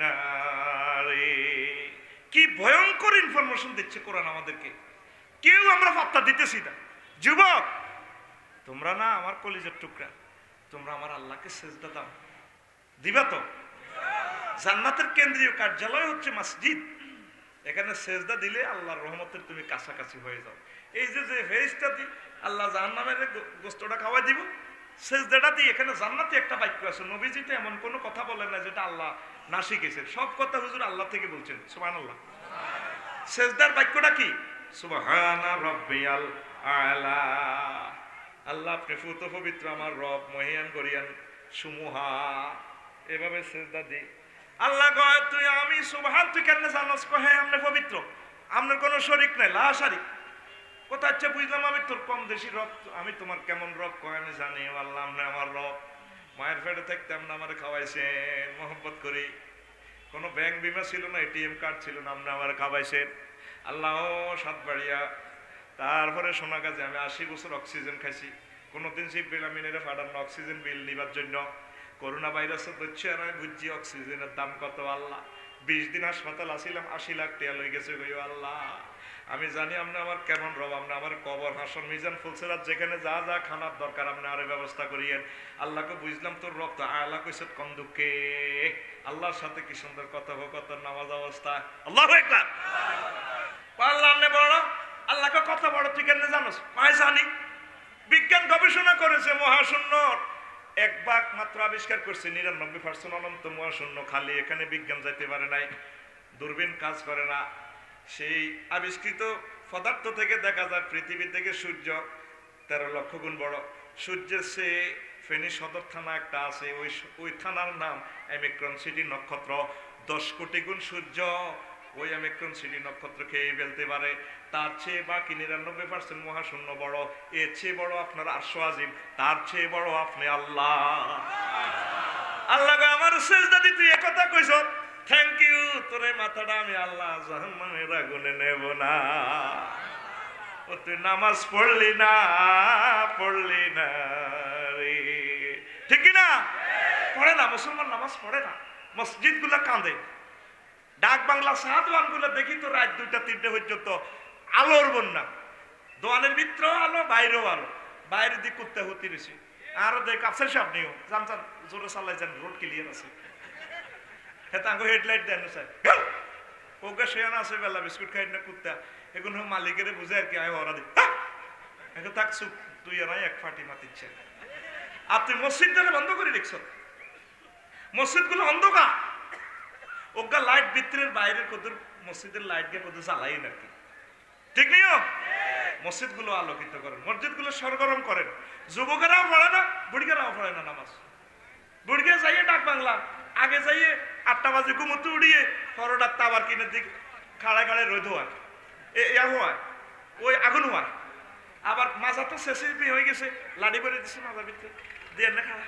না রে কি ভয়ঙ্কর ইনফরমেশন দিচ্ছে কোরআন আমাদেরকে কেউ আমরা পাত্তা দিতেছি না যুবক তোমরা না আমার কলিজার টুকরা তোমরা আমার আল্লাহকে সেজদা দাও দিবা তো জান্নাতের কেন্দ্রীয় কার্যালয় হচ্ছে মসজিদ এখানে সেজদা দিলে আল্লাহর রহমতের তুমি কাছাকাছি হয়ে যাও এই যে ভেজটা দি আল্লাহ জাহান্নামের গোস্তটা খাওয়াই দিব সেজদাটা দি এখানে জান্নাতি একটা বাক্য আছে নবীজিতে এমন কোনো কথা বলেন না যেটা আল্লাহ না শিখেছেন সব কথা হুজুর আল্লাহ থেকে বলছেন সুবহানাল্লাহ সেজদার বাক্যটা কি সুবহানা রাব্বিয়াল আলা আল্লাহ আপনি ফুত পবিত্র আমার রব মহিয়ান করিয়ান সুমুহা এভাবে সেজদা দি আল্লাহ কয় তুই আমি সুবহান তুই কেন জানাস কহে আমনে পবিত্র আমনের কোনো শরীক নাই লা শারিক কথা হচ্ছে বুঝলাম আমি তোর কম দেশি রব আমি তোমার কেমন রব কয় আমি জানি আল্লাহ আমনে আমার রব মায়ের পেটে থাকতে আপনি আমার খাওয়াইছেন মোহব্বত করি কোনো ব্যাংক বিমা ছিল না এটিএম কার্ড ছিল না আপনি আমার খাওয়াইছেন আল্লাহ সাতবাড়িয়া তারপরে শোনা গেছে আমি 80 বছর অক্সিজেন খাইছি কোনোদিন জিব্রাইল আমিনের পাঠানো অক্সিজেন বিল নিবার জন্য করোনা ভাইরাসের হচ্ছে আর আমি বুঝছি অক্সিজেনের দাম কত আল্লাহ 20 দিন হাসপাতাল আসিলাম 80 লাখ টাকা লই গেছে গো আল্লাহ আমি জানি আপনি আমার কেমন রব আপনি আমার কবর হাসন মিজান ফুলসেরাত যেখানে যা যা খানার দরকার আপনি আরে ব্যবস্থা করিয়েন আল্লাহকে বুঝলাম তোর রব তো আল্লাহ কইছে কোন দুঃখে আল্লাহর সাথে কি সুন্দর কথোপকথন নামাজ অবস্থা আল্লাহু আকবার আল্লাহ আপনি বড় আল্লাহকে কত বড় তুই কেন জানোস আমি জানি বিজ্ঞান গবেষণা করেছে মহাশূন্যর এক ভাগ মাত্র আবিষ্কার করছে 99% অনন্ত মহাশূন্য খালি এখানে বিজ্ঞান যাইতে পারে নাই দূরবীন কাজ করে না সেই আবিষ্কৃত পদার্থ থেকে দেখা যায় পৃথিবী থেকে সূর্য 13 লক্ষ গুণ বড় সূর্যের সে ফেনী সদর থানা একটা আছে ওই থানার নাম অ্যামিক্রন সিটি নক্ষত্র 10 কোটি গুণ সূর্য ওই অ্যামিক্রন সিটি নক্ষত্র খেয়ে ফেলতে পারে তার চেয়ে বাকি 99% মহাশূন্য বড় এর চেয়ে বড় আপনার আরশ আজিম তার চেয়ে বড় আপনি আল্লাহ আল্লাহ আমার সেজদা দিতে তুই একথা কইছ থ্যাংক ইউ তোরে মাথাটা আমি আল্লাহ জাহান্নামের আগুনে নেব না ও তুই নামাজ পড়লি না রে ঠিক কি না পড়ে না মুসলমান নামাজ পড়ে না মসজিদ গুলা কাঁদে ডাক বাংলা সাহাদওয়ান গুলো দেখি তো রাত 2টা 3টে পর্যন্ত আলোর বন্যা দোয়ানের ভিতর আলো বাইরেও আলো বাইরের দিক কুত্তে হতে রয়েছে আরো দেখ আছে সব নিও জানতাম জোরে চালাই যান রোড ক্লিয়ার আছে হেতাঙ্গো হেডলাইট দেন স্যার ওকে শেয়ান আছে বেলা বিস্কুট খাই না কুত্তা এখন মালিকের বুঝে আর কি আয় ওরা দি এখন থাক চুপ তুই আর এক ফাটি মাতিচ্ছে আপনি মসজিদটা বন্ধ করে দেখছ মসজিদ গুলো অন্ধকার ওগা লাইট ভিতরের বাইরের কদর মসজিদের লাইট গে কদর জ্বালাই নাকি ঠিক নিও মসজিদ গুলো আলোকিত করেন মসজিদ গুলো সরগরম করেন যুবকেরাও পড়ে না বুড়িকেরাও পড়ে না নামাজ বুড়িকে যাইয়ে ডাক বাংলা আগে যাইয়ে 8টা বাজে ঘুমোতে উড়িয়ে ফরোডার তাবার কিনে দিক খাড়ায় খাড়ায় রোদ হয় হয় ওই আগুন হয় আবার মাজা তো শেষে হয়ে গেছে লাড়ি করে দিচ্ছে মাজার ভিতরে দিয়ে না খাড়া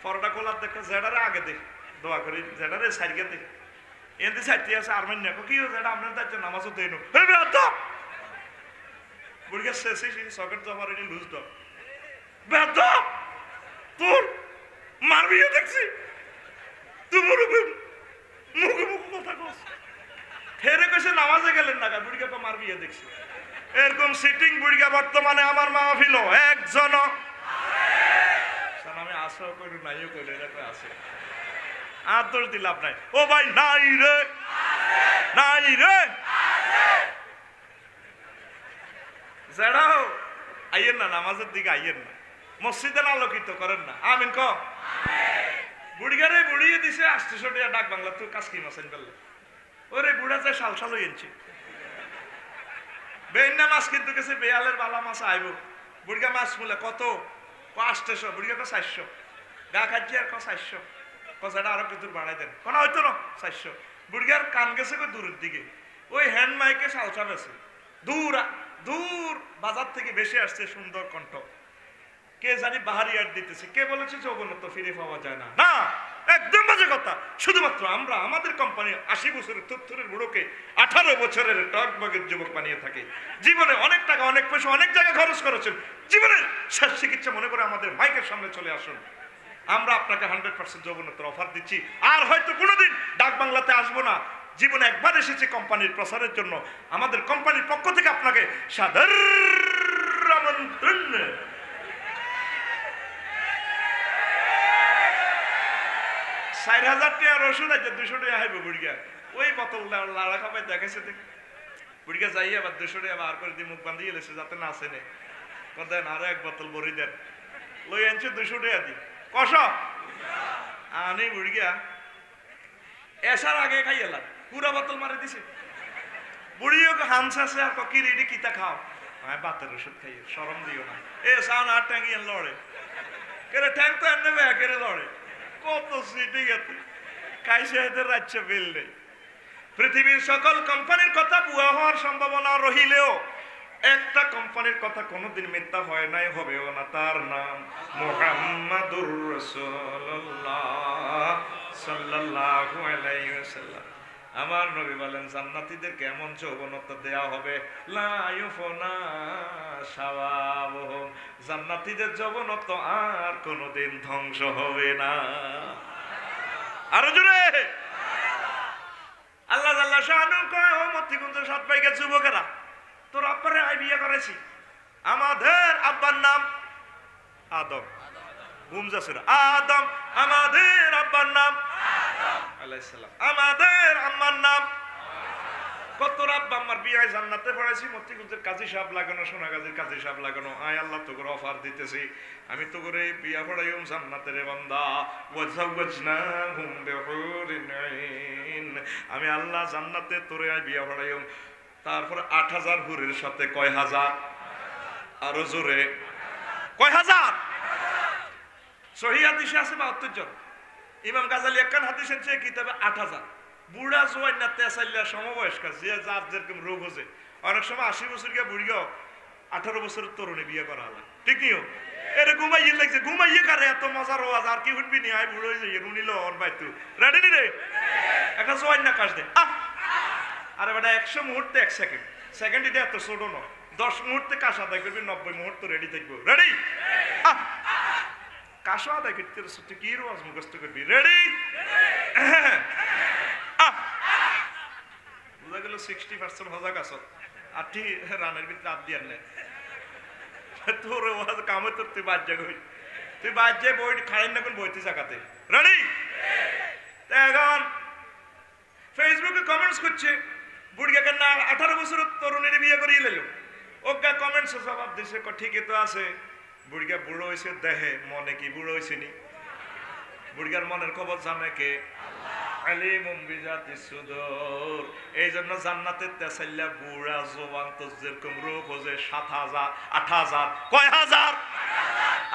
ফরোডা কোলার দেখো জেডারে আগে দে দোয়া করি জেডারে সাইডকে দে এতে সাইডটি আছে আরমেন নেকো কি যেটা আপনার দায়িত্ব নামাজও দেয় নো বুড়িকে শেষে সকেট জমা রেডি লুজ দ বেদ তোর মারবিও দেখছি তুই মুখে মুখে কথা কস হেরে কইছে নামাজে গেলেন না, বুড়িকে তো মার বিয়ে দেখছি। এরকম সিটিং বুড়িকা বর্তমানে আমার মাহফিল একজন আমি আসো কইল নাইও কইল এটা আছে, আর দোষ দিল আপনার। ও ভাই নাই রে, নাই রে, যারাও আইয়েন না, নামাজের দিকে আইয়েন না, মসজিদে আলোকিত করেন না। আমিন ক। বুড়িগারে বুড়িয়ে দিছে 800 টাকা ডাক বাংলা, তুই কাজ কি মাছেন ফেললে ওরে বুড়া যায় সাল সাল হইছি। বেইনা মাছ কিন্তু গেছে, বেয়ালের বালা মাছ আইব। বুড়িগা মাছ বলে কত, 800, বুড়িগা 400, গা খাচ্ছি আর 400, কষাটা আরো কিছু বাড়াই দেন, কোনো হয়তো না 400। বুড়িগার কান গেছে দূরের দিকে, ওই হ্যান্ড মাইকে সালসা বেছে দূর দূর বাজার থেকে বেশি আসছে সুন্দর কণ্ঠ। কে জানি বাহারি আট দিতেছে, কে বলেছে যৌবনত্ব ফিরে পাওয়া যায় না? না, একদম বাজে কথা। শুধুমাত্র আমরা আমাদের কোম্পানি 80 বছরের তথ্যের বুড়োকে 18 বছরের টকবগের যুবক বানিয়ে থাকে। জীবনে অনেক টাকা অনেক পয়সা অনেক জায়গায় খরচ করেছেন, জীবনের শেষ চিকিৎসা মনে করে আমাদের মাইকের সামনে চলে আসুন। আমরা আপনাকে 100% যৌবনত্বের অফার দিচ্ছি। আর হয়তো কোনোদিন ডাক বাংলাতে আসবো না, জীবনে একবার এসেছি কোম্পানির প্রসারের জন্য। আমাদের কোম্পানির পক্ষ থেকে আপনাকে সাদর আমন্ত্রণ। 4000 টাকা রসুন আছে, 200 টাকা হাইব বুড়িয়া। ওই বোতল লাড়া খাবাই দেখাইছে, বুড়িয়া যাই আবার 200 টাকা বার করে দিয়ে মুখ বান্ধিয়ে লেছে যাতে না আসে নেই। দেন আরো এক বোতল ভরি দেন, লই আনছে 200 টাকা দি কষ আনি। বুড়িয়া এসার আগে খাই এলাম, পুরা বোতল মারে দিছে। বুড়িও হামস আছে আর কি রেডি কিতা খাও, বাতের ওষুধ খাইয়ে সরম দিও না। এ সাউন আর ট্যাঙ্গি লড়ে কেরে, ট্যাং তো এনে কেড়ে লড়ে, কত সিটি গেছে কাইসে এদের রাজ্য বিল নেই। পৃথিবীর সকল কোম্পানির কথা বুয়া হওয়ার সম্ভাবনা রহিলেও একটা কোম্পানির কথা কোনোদিন মিথ্যা হয় নাই, হবেও না। তার নাম মুহাম্মাদুর রাসূলুল্লাহ সাল্লাল্লাহু আলাইহি ওয়াসাল্লাম। আমার নবী বলেন জান্নাতীদেরকে এমন যৌবনত্ব দেয়া হবে, লা ইউফনা শাবাবুহুম, জান্নাতীদের যৌবনত্ব আর কোনোদিন ধ্বংস হবে না। আরো জোরে আল্লাহ আল্লাহ শানু কয়, ও মতিকুঞ্জ সাত ভাইকে যুবকেরা, তোর আব্বারে আই বিয়ে করেছি। আমাদের আব্বার নাম আদম, ঘুমজাসের আদম, আমাদের আব্বার নাম আলাইহিস সালাম, আমাদের আম্মার নাম। কত আব্বা আম্মার বিয়ে জান্নাতে পড়াইছি, মতিকুঞ্জের কাজী সাহেব লাগানো, সোনাগাজীর কাজী সাহেব লাগানো। আয় আল্লাহ তোকে অফার দিতেছি, আমি তো করে বিয়া পড়াইম জান্নাতের বান্দা। ওয়াজাওয়াজনাহুম বিহুরিন আইন, আমি আল্লাহ জান্নাতে তোরে আয় বিয়া পড়াইম। তারপরে 8000 হুরের সাথে কয় হাজার, আরো জোরে কয় হাজার। সহিহ হাদিসে আছে 72 জন। ইমাম গাজালি একখান হাদিস এনছে কিতাবে 8000। বুড়া জোয়ান না তেসাইল্লা সমবয়স্ক, যে যার যেরকম রোগ হচ্ছে। অনেক সময় 80 বছর গিয়ে বুড়িও 18 বছরের তরুণী বিয়ে করা হলো, ঠিক নিও। এরে ঘুমাইয়ে লাগছে, ঘুমাইয়ে কারে এত মজার ওয়াজ, আর কি উঠবি নি? আয় বুড়ো হয়ে যাই রুনিল ওর ভাই, তুই রেডি নি রে? একটা জোয়ান না কাজ দে। আরে বেটা 100 মুহূর্তে 1 সেকেন্ড, সেকেন্ড এটা এত ছোট ন। 10 মুহূর্তে কাজ আদায় করবি, 90 মুহূর্ত রেডি থাকবো। রেডি? কাশ আদায় করতে তুই কি রোজ মুখস্থ করবি? রেডি? বুঝা গেল 60% হজা কাছ, 80 রানের ভিতরে আপ দিয়ার নেই তোর কামে। তোর তুই বাদ যা কই, তুই বাদ যে বই খাড়েন না কোন বইতে জায়গাতে। রেডি? এখন ফেসবুকে কমেন্টস করছে, বুড়িয়াকে না 18 বছরের তরুণীর বিয়ে করিয়ে লেলো। ওকে কমেন্টস জবাব দিছে, ঠিকই তো আছে। বুড়িয়া বুড়ো হয়েছে দেহে, মনে কি বুড়ো হয়েছে নি? বুড়িয়ার মনের খবর জানে কে? আলিমুম বিজাতিস সুদূর। এই জন্য জান্নাতের তেসাইল্লা বুড়া জওয়ান তো যেরকম রূপ হচ্ছে 7000 8000 কয় হাজার,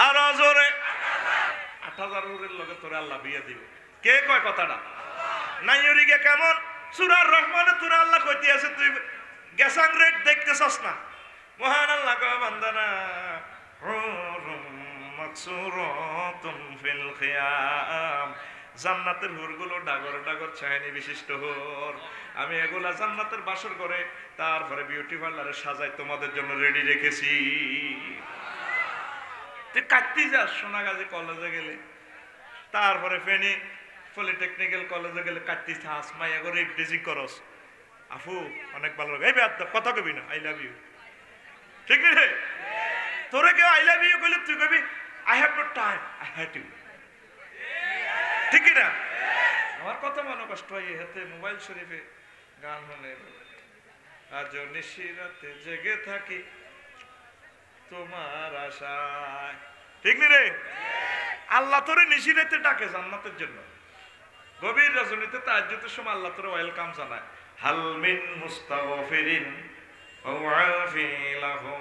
আর জোরে 8000 এর লগে তোরে আল্লাহ বিয়ে দিবে। কে কয় কথাটা? নাই ওরিগে কেমন সূরা রহমানে তোরে আল্লাহ কইতে আছে, তুই গ্যাসাং রেট দেখতেছস না? মহান আল্লাহ কয় বান্দানা মাকসুরাতুন ফিল খিয়াম, জান্নাতের হুরগুলো ডাগর ডাগর ছায়ানি বিশিষ্ট হুর। আমি এগুলা জান্নাতের বাসর করে তারপরে বিউটি পার্লারে সাজাই তোমাদের জন্য রেডি রেখেছি। তুই কাটতে যাস সোনাগাজী কলেজে গেলে, তারপরে ফেনী পলিটেকনিক্যাল কলেজে গেলে কাটতে থাস, মাইয়া করে ইফটিজিং করস। আফু অনেক ভালো লাগে, এই কথা কবি না, আই লাভ ইউ, ঠিক রে? তোরে কেউ আই লাভ ইউ কইলে তুই কবি I have no time, I hate you, ঠিক না? আমার কত মনে কষ্ট হয় হাতে মোবাইল শরীফে গান শুনে, আজ নিশিরাতে জেগে থাকি তোমার আশায়, ঠিক নি রে? আল্লাহ তোরে নিশিরাতে ডাকে জান্নাতের জন্য, গভীর রজনীতে তাহাজ্জুদের সময় আল্লাহ তোরে ওয়েলকাম জানায়, হাল মিন মুস্তাগফিরিন ওয়া আফিলাহু,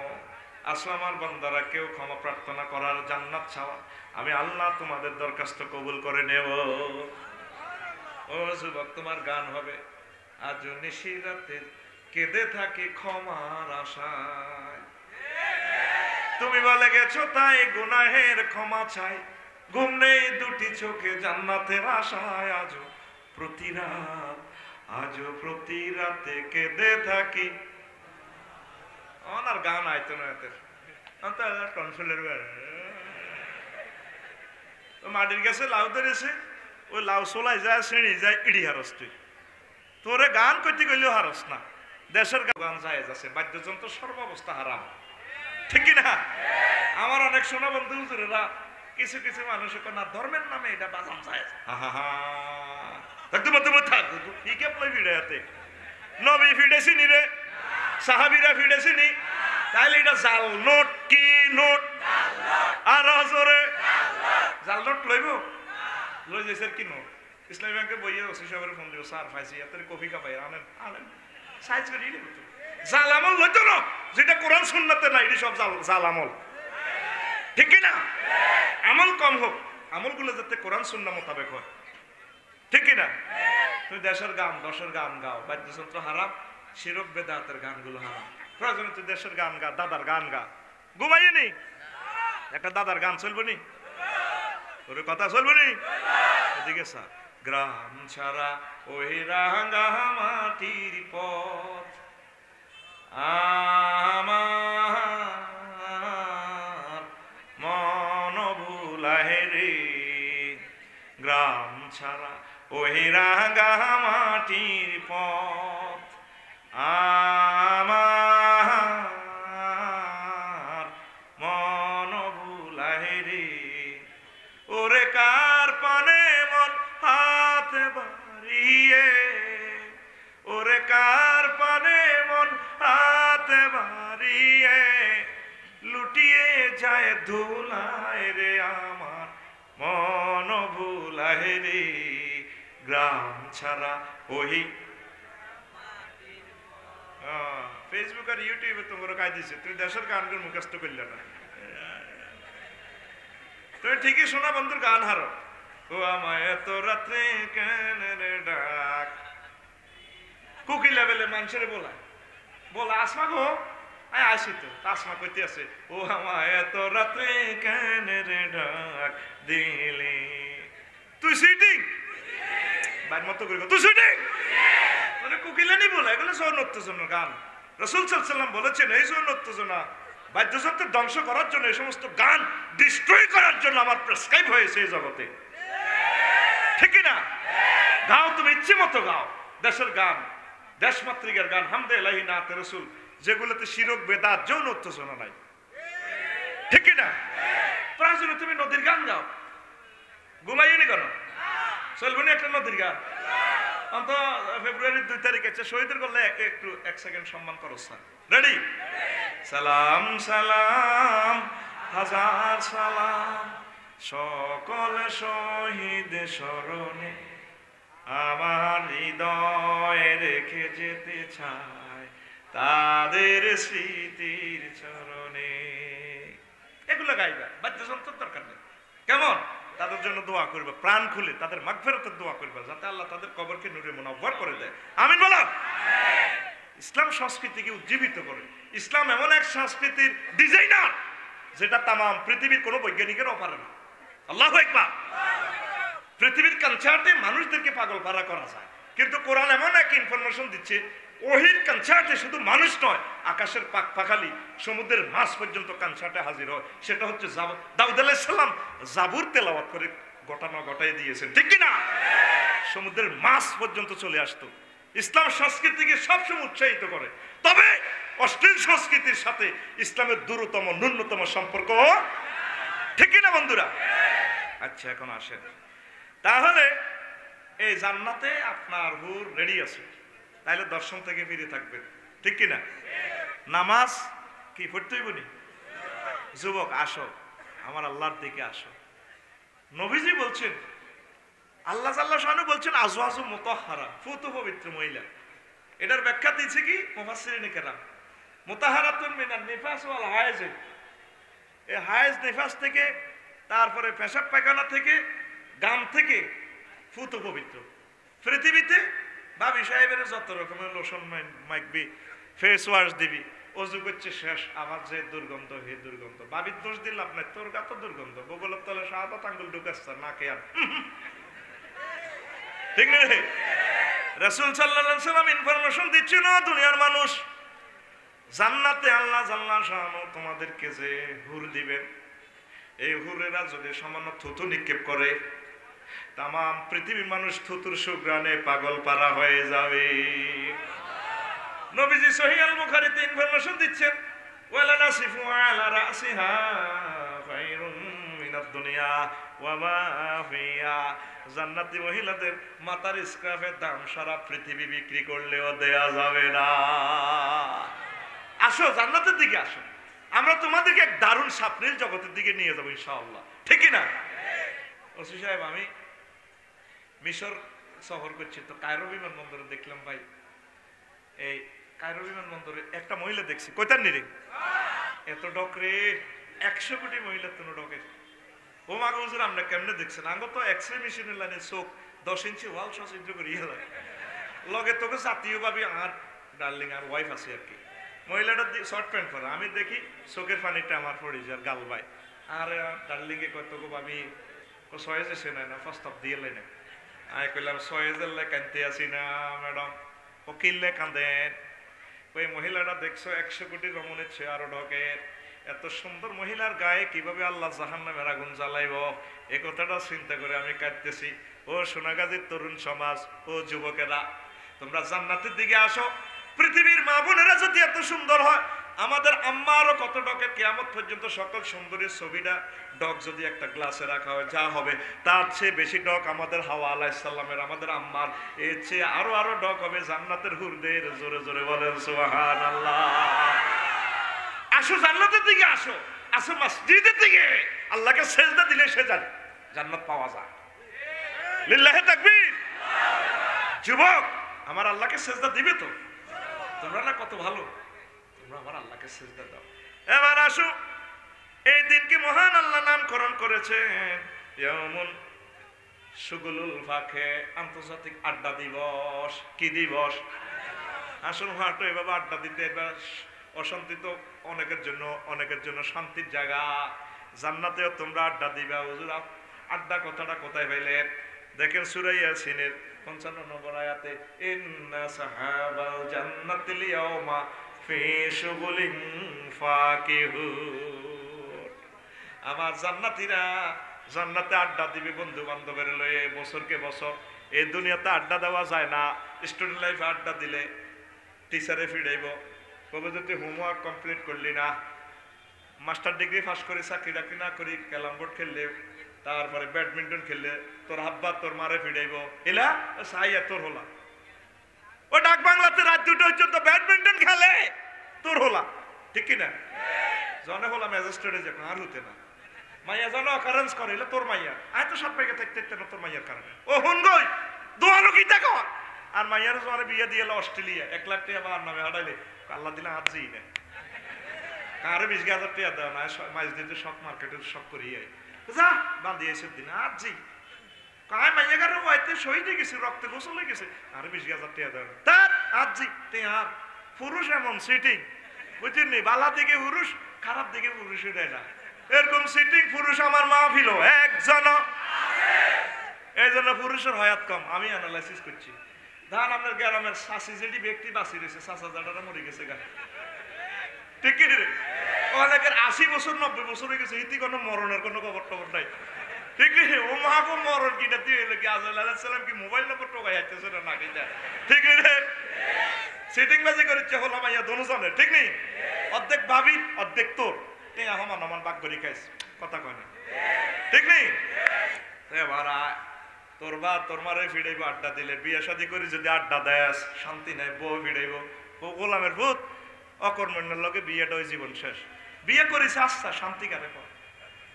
আসলে আমার বান্দারা কেউ ক্ষমা প্রার্থনা করার, জান্নাত চাওয়া, আমি আল্লাহ তোমাদের দরখাস্ত কবুল করে নেব। ও যুবক, তোমার গান হবে, আজ নিশিরাতে কেঁদে থাকি ক্ষমার আশায়, তুমি বলে গেছো তাই গুনাহের ক্ষমা চাই, ঘুম নেই দুটি চোখে জান্নাতের আশায়, আজও প্রতি রাতে কেঁদে থাকি। ওনার গান আইতো না এতে টনসিলের মাটির কাছে লাউ ধরেছে, ওই লাউ চলাই যায় শ্রেণী যায় ইডি হারস, তুই তোরে গান করতে গেলেও হারস না। দেশের গান যায় আছে, বাদ্যযন্ত্র সর্বাবস্থা হারাম, ঠিক কিনা? আমার অনেক শোনা বন্ধু হুজুরেরা, কিছু কিছু মানুষ না ধর্মের নামে এটা বাজান যায়, নবী ফিডেছি নি রে, সাহাবিরা ফিডেছি নি, তাইলে এটা জাল নোট, কি নোট? আর জোরে জাল নোট লইব, লই যাইছে কি নোট? ইসলামী ব্যাংকে বইয়ে ওসি সাহেবের ফোন দিও, স্যার পাইছি এত কফি কাপাই আনেন আনেন সাইজ করে দিলে হতো। জাল আমল লইতো না, যেটা কোরআন সুন্নাতে নাই, এটা সব জাল আমল, ঠিক না? আমল কম হোক, আমলগুলো যাতে কোরআন সুন্নাহ মোতাবেক হয়, ঠিক না? তুমি দেশের গান দশের গান গাও, বাদ্যযন্ত্র হারাম, শিরক বেদাতের গানগুলো হারাম, প্রয়োজনে তুই দেশের গান গা, দাদার গান গা, ঘুমাইয়ে নি একটা দাদার গান চলবো নি, ওর কথা চলবো নি? এদিকে স্যার, গ্রাম ছাড়া ওই রাঙা মাটির পথ আমার মন ভুলায় রে, গ্রাম ছাড়া ওই রাঙা মাটির পথ আমার মন ভুলায় রে, ওরে কার পানে মন হাত বাড়িয়ে, ওরে কার পানে মন হাত বাড়িয়ে, লুটিয়ে যায় ধুলায় রে, আমার মন ভুলায় রে, গ্রাম ছাড়া ওই। ফেসবুক আর ইউটিউবে তোমার কাজ দিচ্ছে, তুমি দেশের গানগুলো মুখস্থ করলে না, তুমি ঠিকই শোনা বন্ধুর গান হারো, ও আমায় এত রাত্রে কেন রে ডাক, কুকি লেভেলে মানুষের বলা আসমা গো, আসি তো আসমা কইতে আছে, ও আমায় এত রাত্রে কেন রে ডাক দিলে, তুই সিটিং বাইর মতো করে তুই সিটিং, মানে কুকিলা নি বলা, এগুলো সৌনত্তজনের গান। রাসূল সাল্লাল্লাহু আলাইহি ওয়াসাল্লাম বলেছেন এই সৌনত্তজনা বাদ্যযন্ত্র ধ্বংস করার জন্য, এই সমস্ত গান ডিস্ট্রয় করার জন্য আমার প্রেসক্রাইব হয়েছে এই জগতে, ঠিক না? গাও তুমি ইচ্ছে মতো গাও, দেশের গান, দেশমাতৃকার গান, হামদে ইলাহি নাতে রাসূল, যেগুলোতে শিরক বেদাত যৌন উত্তেজনা নাই, ঠিক না? প্রয়োজনে তুমি নদীর গান গাও, ঘুমাইয়ে নি কেন? চলবে না একটা নদীর গান? অন্ত ফেব্রুয়ারির 2 তারিখ আছে, শহীদের করলে একটু 1 সেকেন্ড সম্মান করো স্যার, রেডি? সালাম সালাম হাজার সালাম সকল শহীদ স্মরণে, আমার হৃদয়ে রেখে যেতে চাই তাদের স্মৃতির চরণে। এগুলো গাইবা, বাদ্যযন্ত্রের দরকার নেই। কেমন? তাদের জন্য দোয়া করবে, প্রাণ খুলে তাদের মাগফিরাতের দোয়া করবে, যাতে আল্লাহ তাদের কবরকে নূরে মুনাওয়ার করে দেয়। আমিন বলো। ইসলাম সংস্কৃতিকে উজ্জীবিত করে। ইসলাম এমন এক সংস্কৃতির ডিজাইনার যেটা তাম পৃথিবীর কোনো বৈজ্ঞানিকেরও পারে না। আল্লাহু আকবার। পৃথিবীর কনসার্টে মানুষদেরকে পাগল পারা করা যায়, কিন্তু কোরআন এমন এক ইনফরমেশন দিচ্ছে, ওহির কনসার্টে শুধু মানুষ নয়, আকাশের পাখালি সমুদ্রের মাছ পর্যন্ত কনসার্টে হাজির হয়। সেটা হচ্ছে দাউদ আলাইহিস সালাম জাবুর তেলাওয়াত করে ঘটাই দিয়েছেন, ঠিক কিনা? সমুদ্রের মাছ পর্যন্ত চলে আসতো। ইসলাম সংস্কৃতিকে সবসময় উৎসাহিত করে, তবে অশ্লীল সংস্কৃতির সাথে ইসলামের দূরতম ন্যূনতম সম্পর্ক, ঠিক না বন্ধুরা? আচ্ছা, এখন আসেন, তাহলে এই জান্নাতে আপনার হুর রেডি আছে, তাহলে দর্শন থেকে ফিরে থাকবেন, ঠিক কিনা? নামাজ কি পড়তেই বলি? যুবক আসো, আমার আল্লাহর দিকে আসো। নবীজি বলছেন, আল্লাহ সাল্লাল্লাহু আলাইহি ওয়াসাল্লাম বলছেন আজওয়াজু মুতাহহারা, ফুত পবিত্র মহিলা। এটার ব্যাখ্যা দিয়েছে কি মুফাসসিরিনে কেরাম, মুতাহহারাতুন মিনান নিফাস ওয়াল হায়েজ, এই হায়েজ নিফাস থেকে, তারপরে পেশাব পায়খানা থেকে, গাম থেকে ফুত পবিত্র। পৃথিবীতে ভাবি সাহেবের যত রকমের লোশন মাখবি, ফেস ওয়াশ দিবি, অজু করছে শেষ, আবার যে দুর্গন্ধ, হে দুর্গন্ধ। ভাবির দোষ দিলাম না, তোর গাতো দুর্গন্ধ, বগলের তলে শাহাদাত আঙ্গুল ঢুকাচ্ছে নাকে আর, ঠিক না? রাসূল সাল্লাল্লাহু আলাইহি ওয়াসাল্লাম ইনফরমেশন দিচ্ছেন, দুনিয়ার মানুষ, জান্নাতে আল্লাহ জাল্লাহ শাআনু তোমাদেরকে যে হুর দিবেন, এই হুরেরা যদি সামান্য থুতু নিক্ষেপ করে, তাম পৃথিবীর মানুষ থুতুর সুঘ্রাণে পাগল পারা হয়ে যাবে। নবীজি সহিহ আল বুখারীতে ইনফরমেশন দিচ্ছেন, ওয়ালা নাসিফু আলা রাসিহা খায়রুম মিনাদ দুনিয়া ওয়া মা ফিহা, জান্নাতি মহিলাদের মাথার স্কার্ফের দাম সারা পৃথিবী বিক্রি করলেও দেয়া যাবে না। আসো, জান্নাতের দিকে আসো, আমরা তোমাদেরকে এক দারুণ স্বপ্নের জগতের দিকে নিয়ে যাবো ইনশাআল্লাহ, ঠিক না? ওসি সাহেব, আমি মিশর সফর করছি, তো কায়রো বিমানবন্দরে দেখলাম ভাই, এই কায়রো বিমানবন্দরে একটা মহিলা দেখছি, কয়টার নিরে এত ডক রে, 100 কোটি মহিলা তো ডকে। ও মা গো হুজুর, আমরা কেমনে দেখছেন? আঙ্গ তো এক্সরে মেশিনের লাইনে চোখ 10 ইঞ্চি ওয়াল সচিত্র করিয়ে লাগে, লগে তোকে জাতীয় ভাবি আর ডার্লিং আর ওয়াইফ আছে আর কি। মহিলাটা শর্ট প্যান্ট পরা, আমি দেখি চোখের পানিটা আমার পড়ে যায় গাল ভাই, আর ডার্লিং এ কত গো ভাবি সয়েজ এসে নাই না, প্রস্তাব দিয়ে লাই না। আমি কইলাম সয়েজের লাই কানতে আসি না ম্যাডাম, ও কিনলে কাঁদেন। ওই মহিলাটা দেখছো 100 কোটি রমণের চেয়ে আরো ঢকের, এত সুন্দর মহিলার গায়ে কিভাবে আল্লাহ জাহান্নামের আগুন জ্বালাইব, এ কথাটা চিন্তা করে আমি কাঁদতেছি। ও সোনাগাজীর তরুণ সমাজ, ও যুবকেরা, তোমরা জান্নাতের দিকে আসো। পৃথিবীর মা বোনেরা যদি এত সুন্দর হয়, আমাদের আম্মারও কত ডকের, কিয়ামত পর্যন্ত সকল সুন্দরীর ছবিটা ডক যদি একটা গ্লাসে রাখা হয়, যা হবে তার চেয়ে বেশি ডক আমাদের হাওয়া আলাইহিস সালামের, আমাদের আম্মার, এর চেয়ে আরো আরো ডক হবে জান্নাতের হুরদের। জোরে জোরে বলেন সুবহানাল্লাহ। আসো, জান্নাতের দিকে আসো, আসো মসজিদের দিকে। আল্লাহকে সেজদা দিলে সে জান্নাত পাওয়া যায়। লিল্লাহি তাকবীর। যুবক, আমার আল্লাহকে সেজদা দিবে তো? তোমরা না কত ভালো, তোমরা আমার আল্লাহকে সেজদা দাও। এবার আসো, এই দিনকে মহান আল্লাহ নামকরণ করেছেন ইয়াউমুল শুগুলুল ফাখে, আন্তর্জাতিক আড্ডা দিবস। কি দিবস? আসুন হাঁটো, এভাবে আড্ডা দিতে। এবার অশান্তি তো অনেকের জন্য শান্তির জায়গা। জান্নাতেও তোমরা আড্ডা দিবা। হুজুর, আড্ডা কথাটা কোথায় পাইলেন? দেখেন সূরা ইয়াসিনের 55 নম্বর আয়াতে, ইন্না সাহাবাল জান্নাতিল ইয়াউমা ফি শুগুলিন ফাকিহুন। আমার জান্নাতীরা জান্নাতে আড্ডা দিবে বন্ধু বান্ধবের লয়ে, বছরকে বছর। এই দুনিয়াতে আড্ডা দেওয়া যায় না। স্টুডেন্ট লাইফে আড্ডা দিলে টিচারে ফিরাইব, কবে যদি হোমওয়ার্ক কমপ্লিট করলি না, মাস্টার ডিগ্রি পাস করে চাকরি বাকরি না করি, ক্যারাম বোর্ড খেললে, তারপরে ব্যাডমিন্টন খেললে, তোর হাব্বা তোর মারে ফিরাইব, এলা সাইয়া তোর হলা। ও ডাক বাংলাতে রাত 2টা পর্যন্ত ব্যাডমিন্টন খেলে, তোর হলা, ঠিক কিনা? জনে হলা ম্যাজিস্ট্রেটে যখন আর হতে না, মাইয়া জানো অকারেন্স করে, এলে তোর মাইয়া আয় তো সাত পাইকে থাকতে না তোর মাইয়ার কারণে। ও হুন গই দোয়ানো কি দেখো, আর মাইয়ার জনে বিয়ে দিয়ে অস্ট্রেলিয়া 1 লাখ টাকা আমার নামে হাঁটাইলে, আল্লাহ দিলে হাত যেই না, কারে 20,000 টাকা দেওয়া না, মাছ দিতে শখ মার্কেটের শখ করিয়ে যা বাঁধিয়ে এসে দিন আর জি কায় মাইয়া গারে ওইতে শহীদ হয়ে গেছে, রক্তে গোসল হয়ে গেছে, আরে 20,000 টাকা দেওয়া তার আর জি তে আর পুরুষ এমন সিটিং বুঝছেন নি, বালা দিকে পুরুষ, খারাপ দিকে পুরুষই দেয় না, এরকম সিটিং পুরুষ আমার মাহফিল একজন। এই জন্য পুরুষের হয়াত কম। আমি অ্যানালাইসিস করছি, ধান আপনার গ্রামের শাসি যেটি ব্যক্তি বাঁচি রয়েছে, চাচা জাটারা মরে গেছে গা, ঠিক কি রে? অনেকের 80 বছর 90 বছর হয়ে গেছে, ইতি কোনো মরণের কোনো খবর টবর নাই, ঠিক নেই? ও মাগো মরণ কিটা দিয়ে এলো কি আজরাইল আলাইহিস সালাম কি মোবাইল নম্বর টোকাই যাচ্ছে না নাকি যা ঠিক রে সেটিং বাজি করেছে হলো মাইয়া দোনোজনের ঠিক নেই অর্ধেক ভাবি অর্ধেক তোর তুই আমার নমান বাক করি খাইস কথা কয় না ঠিক নেই এবার তোর বা তোর মারে ফিরাইব আড্ডা দিলে বিয়ে শাদি করি যদি আড্ডা দেয় শান্তি নাই বউ ফিরাইব ও গোলামের ভূত অকর্মণ্যের লগে বিয়েটা ওই জীবন শেষ বিয়ে করিস আচ্ছা শান্তি কারে পর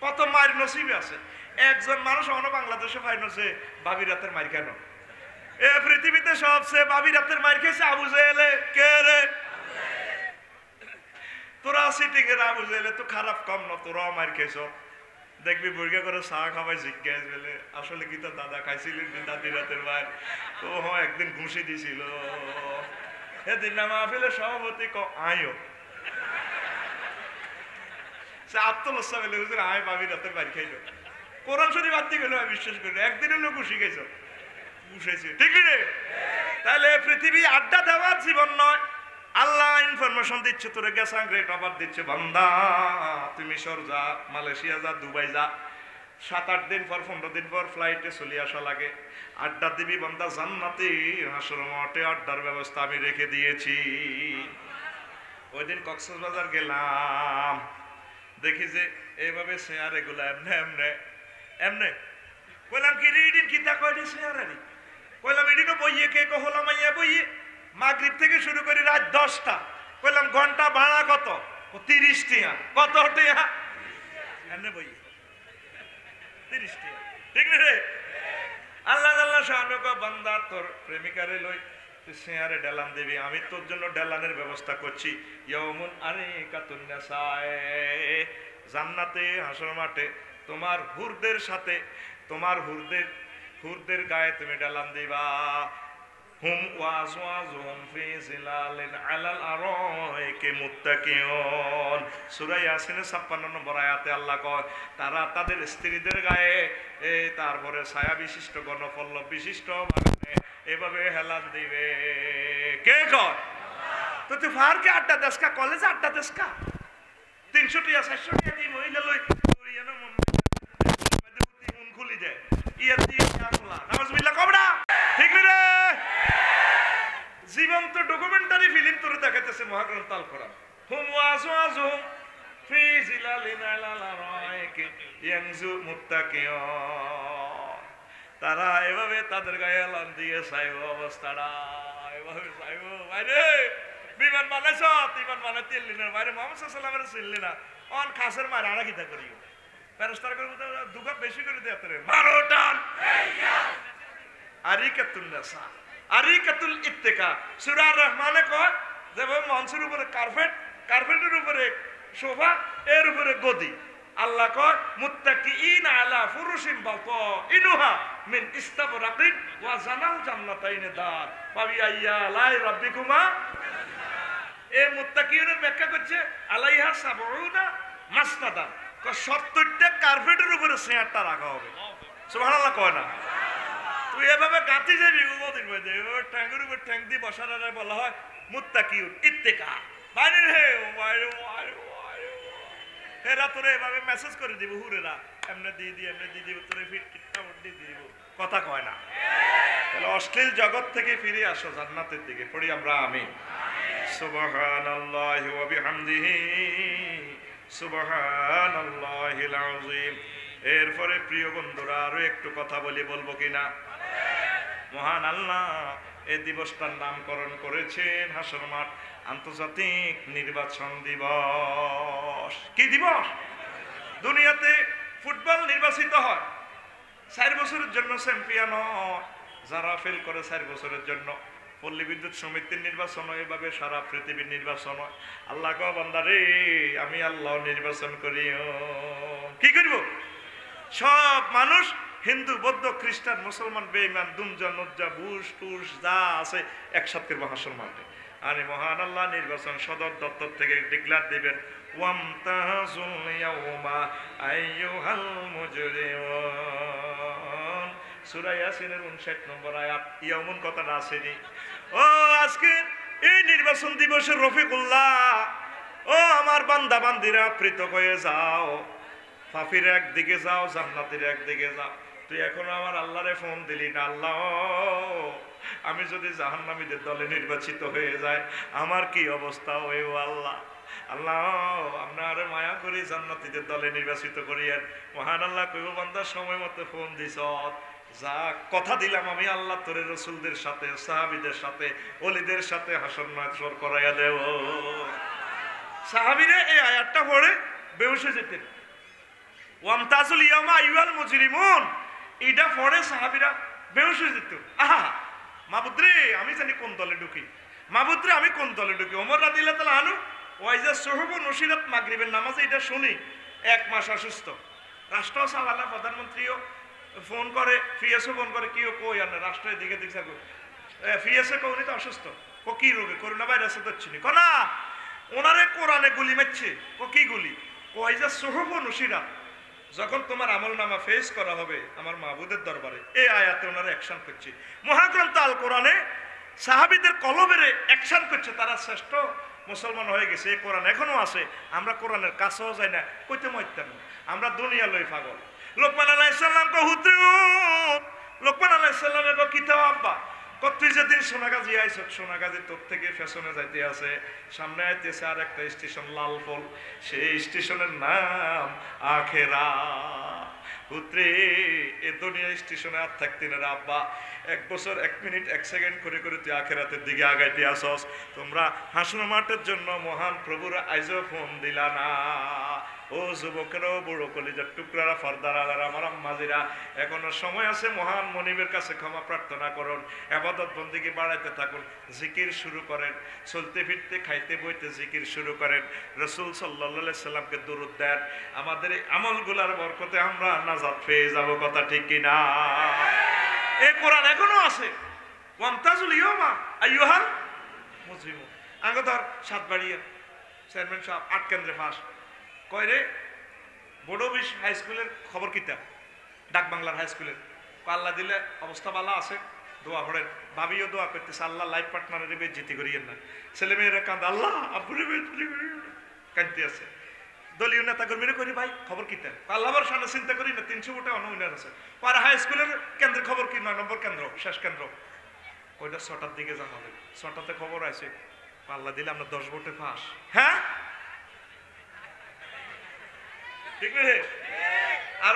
কত মায়ের নসিবে আছে একজন মানুষ অন্য বাংলাদেশে ফাইনছে বাবি রাতের মার কেন এ পৃথিবীতে সবচেয়ে বাবি রাতের মার খেয়েছে আবু জেহেলে কে রে তোরা সিটিং এর আবু জেহেলে তো খারাপ কম না তোরাও মার খেয়েছ দেখবি বুড়গা করে চা খাবাই জিজ্ঞাস বলে আসলে কি তোর দাদা খাইছিলেন দাদি রাতের মার তো একদিন ঘুষি দিছিল এদিন না মাহফিলে সভাপতি আইও সে আত্মলস্যা বলে হুজুর আয় বাবি রাতের মার খাইলো কোরআন শরীফ বাদ দিয়ে গেল আমি বিশ্বাস করি একদিনের লোক ঘুষি খাইছ ঘুষেছি ঠিক রে তাহলে পৃথিবী আড্ডা দেওয়ার জীবন নয় আল্লাহ ইনফরমেশন দিচ্ছে তোরে গেছাং রেট আবার দিচ্ছে বান্দা তুমি সর যা মালয়েশিয়া যা দুবাই যা 7-8 দিন পর 15 দিন পর ফ্লাইটে চলে আসা লাগে আড্ডা দিবি বান্দা জান্নাতে হাসর মাঠে আড্ডার ব্যবস্থা আমি রেখে দিয়েছি ওই দিন কক্সবাজার গেলাম দেখি যে এইভাবে শেয়ার এগুলো এমনে এমনে এমনে কইলাম কি রিডিন কি তা কয়টি শেয়ার আরে কইলাম এডিনো বইয়ে কে কহলাম আইয়া বইয়ে মাগরিব থেকে শুরু করি রাত 10টা কইলাম ঘন্টা ভাড়া কত 30 টাকা কত টাকা এমনে বইয়ে 30 টাকা ঠিক না রে আল্লাহ আল্লাহ শাহানু কা বান্দা তোর প্রেমিকারে লই তুই শেয়ারে ডালান দিবি আমি তোর জন্য ডালানের ব্যবস্থা করছি ইয়াউমুন আরিকাতুন নাসায়ে জান্নাতে হাসর মাঠে তোমার হুরদের সাথে তোমার হুরদের গায়ে তুমি ডালান দিবা হুম ওয়াজওয়াজুহুম ফি জিলালিন আলাল আরাইকি মুত্তাকিউন সূরা ইয়াসিনের 56 নম্বর আয়াতে আল্লাহ কয় তারা তাদের স্ত্রীদের গায়ে তারপরে ছায়া বিশিষ্ট গণপল্লব বিশিষ্ট বাগানে এভাবে হেলান দিবে কে কয় তো তুই ফারকে আড্ডা দেশকা কলেজে আড্ডা দেশকা 300 টাকা 400 টাকা দি মহিলা লই ইয়ানো মন খুলি যায় ইয়া দিয়ে খোলা নাউজুবিল্লাহ কবরা ঠিক রে জীবন্ত ডকুমেন্টারি ফিল্ম তোরে দেখাইতেছে মহাগ্রন্থ আল কোরআন হুম ওয়াজওয়াজুহুম ফি জিলালিন আলাল আরাইকি ইয়ানজু মুত্তাকিউন তারা এভাবে তাদের গায়ে লান দিয়ে সাইব অবস্থাটা এভাবে সাইব বাইরে বিমান বানাইছ বিমান বানাইতে এলি না বাইরে মুহাম্মদ সাল্লাল্লাহু আলাইহি ওয়াসাল্লামের ছিললি না অন খাসের মার আনা কিতা করিও ফেরেশতার করে দুগা বেশি করে দেয়াতে রে মারো টান আরিকাতুন নাসা আরিকাতুল ইত্তিকা সূরা রহমানে কয় যে মঞ্চের উপরে কার্পেটের উপরে সোফা এর উপরে গদি আল্লাহ কয় মুত্তাকিইন আলা ফুরুশিন বাতাইনুহা মিন ইস্তাবরাকিন ওয়া জানাল জান্নাতাইন দার পাবি আইয়া লাই রাব্বিকুমা এ মুত্তাকিনের ব্যাখ্যা করছে আলাইহা সাবউনা মাসনাদা ক 70টা কার্পেটের উপরে চেয়ারটা রাখা হবে সুবহানাল্লাহ কয় না তুই এভাবে গাতি যাবি ওদিন বই দে ও ট্যাঙ্গের উপর ট্যাঙ্ক দিয়ে বসার বলা হয় মুত্তাকিউন ইত্তিকা বাইরে হে ও বাইরে হেরা তোরে এভাবে মেসেজ করে দিব হুরেরা এমনে দিয়ে এমনে দিয়ে দিব তোরে ফিট কামড় দিয়ে দিব কথা কয় না তাহলে অশ্লীল জগৎ থেকে ফিরে আসো জান্নাতের দিকে পড়ি আমরা আমিন সুবহানাল্লাহি ওয়া বিহামদিহি সুবহানাল্লাহিল আযীম এরপরে প্রিয় বন্ধুরা আরো একটু কথা বলবো কিনা মহান আল্লাহ এই দিবসটার নামকরণ করেছেন হাসর মাঠ আন্তর্জাতিক নির্বাচন দিবস কি দিবস দুনিয়াতে ফুটবল নির্বাচিত হয় 4 বছরের জন্য চ্যাম্পিয়ন হয় যারা ফেল করে 4 বছরের জন্য পল্লী বিদ্যুৎ সমিতির নির্বাচন হয় এভাবে সারা পৃথিবীর নির্বাচন হয় আল্লাহ গো বান্দা রে আমি আল্লাহ নির্বাচন করি কি করব সব মানুষ হিন্দু বৌদ্ধ খ্রিস্টান মুসলমান বেঈমান দুমজা নজ্জা বুশ টুস যা আছে একসাথে করবো হাসর মাঠে আর মহান আল্লাহ নির্বাচন সদর দপ্তর থেকে ডিক্লার দিবেন ওয়ামতাজুল ইয়াউমা আইয়ুহাল মুজরিমুন সূরা ইয়াসিনের 59 নম্বর আয়াত ইয়াউমুন কথাটা আসেনি ও আজকে এই নির্বাচন দিবসে রফিকুল্লাহ ও আমার বান্দা বান্দিরা পৃথক হয়ে যাও পাপীর একদিকে যাও, জান্নাতের একদিকে যাও। তুই এখনো আমার আল্লাহরে ফোন দিলি না, আল্লাহ আমি যদি জাহান্নামীদের দলে নির্বাচিত হয়ে যায় আমার কি অবস্থা হয় ও আল্লাহ। আল্লাহ আপনার মায়া করি জান্নাতীদের দলে নির্বাচিত করিয়েন। মহান আল্লাহ কইব বান্দা সময় মতো ফোন দিছ, যা কথা দিলাম আমি আল্লাহ তোরে রসুলদের সাথে, সাহাবীদের সাথে, ওলিদের সাথে হাসর মাসর করাইয়া দেব। সাহাবীরা এই আয়াতটা পড়ে বেহুশ যেতেন। ওয়ামতাজুল ইয়ামা আইয়ুহাল মুজরিমুন, এটা পড়ে সাহাবীরা বেহুশ যেত। আহা মাবুদ রে আমি জানি কোন দলে ঢুকি, মাবুদ রে আমি কোন দলে ঢুকি। ওমর রাদিয়াল্লাহু তাআলা আনহু ওয়াইজা সুহুবু নসিরাত মাগরিবের নামাজে এটা শুনি, 1 মাস অসুস্থ। রাষ্ট্র চালানা প্রধানমন্ত্রীও ফোন করে, ফিএসও ফোন করে, কেউ কই আর না রাষ্ট্রের দিকে দিকে ফিএসএ কৌনি তো অসুস্থ, ও কি রোগে, করোনা ভাইরাসে ধরছি নি না, ওনারে কোরআনে গুলি মারছে। ও কি গুলি? ওয়াইজা সুহুবু নসিরাত, যখন তোমার আমলনামা ফেস করা হবে আমার মাবুদের দরবারে, এই আয়াতে ওনারা অ্যাকশন করছে। মহাগ্রন্থ আল কোরআনে সাহাবীদের কলবেরে অ্যাকশন করছে, তারা শ্রেষ্ঠ মুসলমান হয়ে গেছে। এই কোরআন এখনো আছে, আমরা কোরআনের কাছেও যাই না, কইতে মরতাম না, আমরা দুনিয়া লই পাগল। লোকমান আলাইহিস সালাম কো হুদ্রুত, লোকমান আলাইহিস সালামের কো কিতাব আব্বা, তুই যেদিন সোনাগাজী আইছ, সোনাগাজী তোর থেকে ফ্যাশনে যাইতে আছে, সামনে আইতেছে আর একটা স্টেশন লালফল, সেই স্টেশনের নাম আখেরা। পুত্রে এ দুনিয়া স্টেশনে আর থাকতে না আব্বা, 1 বছর 1 মিনিট 1 সেকেন্ড করে করে তুই আখেরাতের দিকে আগাইতে আসস। তোমরা হাসন মাঠের জন্য মহান প্রভুর আইজও ফোন দিলা না। ও যুবকেরাও, বড় কলিজার টুকরারা, ফর্দারারা, আমার আম্মাজিরা, এখনো সময় আছে। মহান মনিবের কাছে ক্ষমা প্রার্থনা করুন, ইবাদত বন্দেগী বাড়াইতে থাকুন, জিকির শুরু করেন, চলতে ফিরতে খাইতে বইতে জিকির শুরু করেন, রাসূল সাল্লাল্লাহু আলাইহি সাল্লামকে দরুদ দেন। আমাদের এই আমলগুলার বরকতে আমরা নাজাত পেয়ে যাব, কথা ঠিক কি না? এই কোরআন এখনো আছে। ওয়ামতাজুল ইয়ামা আইয়ুহাল মুজরিমুন। আগে ধর সাতবাড়িয়া চেয়ারম্যান সাহেব 8 কেন্দ্রে ফাঁস কয় রে, বড় বিশ হাই স্কুলের খবর কিতা, ডাক বাংলার হাই স্কুলের, আল্লাহ দিলে অবস্থা ভালো আছে, দোয়া পড়েন। ভাবিও দোয়া করতেছে, আল্লাহ লাইফ পার্টনারের বেজ্জতি করিয়েন না। ছেলে মেয়েরা কাঁদ, আল্লাহ আব্বুরে বেজ্জতি করিয়েন না, কাঁদতে আছে। দলীয় নেতা কর্মীরা করি ভাই খবর কিতা, আল্লাহর সামনে চিন্তা করি না, 300 ভোটে অনুন্নয়ন আছে। পরে হাই স্কুলের কেন্দ্রের খবর কি, 9 নম্বর কেন্দ্র, শেষ কেন্দ্র, ওইটা 6টার দিকে জানাবে। 6টাতে খবর আছে, আল্লাহ দিলে আমরা 10 ভোটে পাস। হ্যাঁ ঠিক রে? আর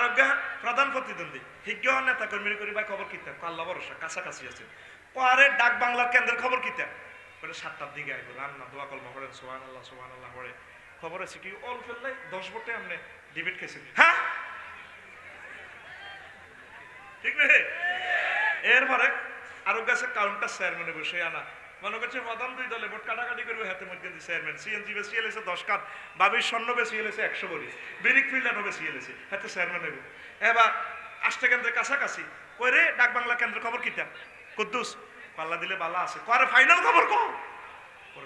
প্রধান প্রতিদ্বন্দ্বী হিজ্ঞ নেতা কর্মী করি ভাই খবর কিতা, আল্লাহ ভরসা কাছাকাছি আছে। পরে ডাক বাংলার কেন্দ্রের খবর কিতা, ওটা 7টার দিকে আইব, রান্না দোয়া কলমা পড়েন, সুবহানাল্লাহ পড়ে। খবর আছে কি অল ফেললে 10 ভোটে আপনি ডিবেট খেয়েছেন। হ্যাঁ ঠিক রে? এরপরে আরো কাছে কাউন্টার চেয়ারম্যানে বসে আনা, মনে করছে প্রধান 2 দলে ভোট কাটাকাটি করবে, হাতে মধ্যে চেয়ারম্যান সিএনজি বেশি এলেছে 10 কাপ, বাবির স্বর্ণ বেশি এলেছে 100 বলি, বিরিক ফিল্ডারও বেশি এলেছে, হাতে চেয়ারম্যান হইব। এবার 8টা কেন্দ্রের কাছাকাছি কই রে, ডাক বাংলা কেন্দ্রের খবর কিতা, কুদ্দুস পাল্লা দিলে বালা আছে, কয় ফাইনাল খবর কো,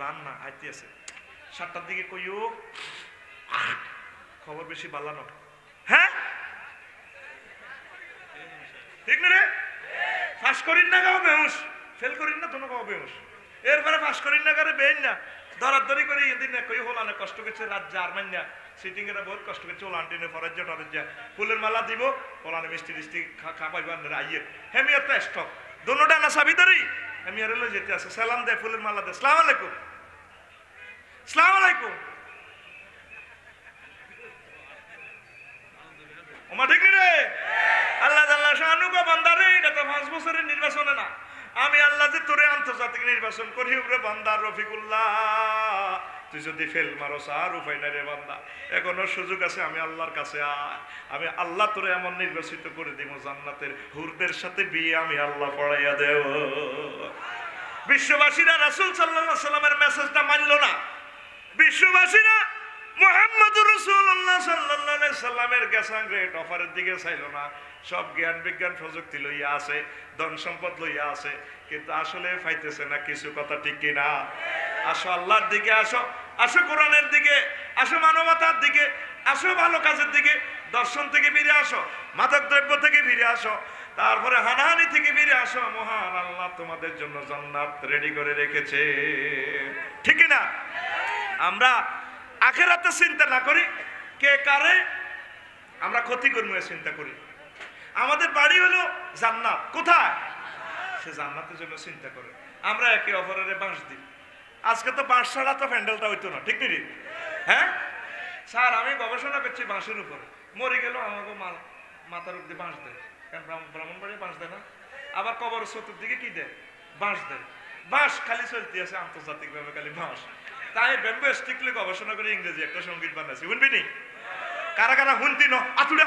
রান্না আইতে আছে। 7টার দিকে কইও খবর বেশি বালা নয়। হ্যাঁ ঠিক না রে? ফাঁস করিন না গাও বেহুশ, ফেল করিন না তোনো গাও বেহুশ। এরপরে ফাঁস করিন না করে বেইন না, দরাদরি করে এদিন কই হলা না, কষ্ট করছে রাত জার্মান না, সিটিং এরা বহুত কষ্ট করছে, ওলা আন্টিনে ফরাজ টরেজ যা ফুলের মালা দিব, ওলানে মিষ্টি মিষ্টি খাবাইবার আইয়ে হেমিয়ার তো স্টক দোনোটা না সাবি ধরি, হেমিয়ার লই যেতে আছে, সালাম দেয়, ফুলের মালা দেয়, আসসালামু আলাইকুম, আসসালামু আলাইকুম। ওমা ঠিক রে? আল্লাহ জাল্লাহ শানু গো বান্দারে, এটা তো 5 বছরের নির্বাচনে না, আমি আল্লাহ যে তোরে আন্তর্জাতিক নির্বাচন করি উপরে বান্দা রফিকুল্লাহ, তুই যদি ফেল মারস আর উপায় নাই রে বান্দা, এখনো সুযোগ আছে, আমি আল্লাহর কাছে আয়, আমি আল্লাহ তোরে এমন নির্বাচিত করে দিব, জান্নাতের হুরদের সাথে বিয়ে আমি আল্লাহ পড়াইয়া দেব। বিশ্ববাসীরা রাসূল সাল্লাল্লাহু আলাইহি সাল্লামের মেসেজটা মানলো না, বিশ্ববাসীরা মুহাম্মদুর রাসূলুল্লাহ সাল্লাল্লাহু আলাইহি সাল্লামের গ্যাসাং রেট অফারের দিকে চাইলো না। সব জ্ঞান বিজ্ঞান প্রযুক্তি লইয়া আছে, ধন সম্পদ লইয়া আছে, কিন্তু আসলে পাইতেছে না কিছু, কথা ঠিক কিনা? আসো আল্লাহর দিকে, আসো, আসো কোরআনের দিকে, আসো মানবতার দিকে, আসো ভালো কাজের দিকে, দর্শন থেকে ফিরে আসো, মাদক দ্রব্য থেকে ফিরে আসো, তারপরে হানাহানি থেকে ফিরে আসো। মহান আল্লাহ তোমাদের জন্য জান্নাত রেডি করে রেখেছে, ঠিক না? আমরা আখেরাতে চিন্তা না করি কে কারে আমরা ক্ষতি করবো চিন্তা করি। আমাদের বাড়ি হলো জান্নাত, কোথায়? সে জান্নাতের জন্য চিন্তা করে। আমরা একে অপরের বাঁশ দিই। আজকে তো বাঁশ ছাড়া তো প্যান্ডেলটা হইতো না, ঠিক নেই? হ্যাঁ স্যার, আমি গবেষণা করছি বাঁশের উপরে, মরে গেল আমাকে মাথার উপরে বাঁশ দেয়, কারণ ব্রাহ্মণবাড়ি বাঁশ দেয় না। আবার কবর চতুর্দিকে কি দেয়? বাঁশ দেয়। বাঁশ খালি চলতে আছে আন্তর্জাতিকভাবে, খালি বাঁশ। তাই ব্যাম্বো স্টিকলে গবেষণা করে ইংরেজি একটা সঙ্গীত বানাইছি, শুনবি নি? কারা কারা শুনতি ন আতুরা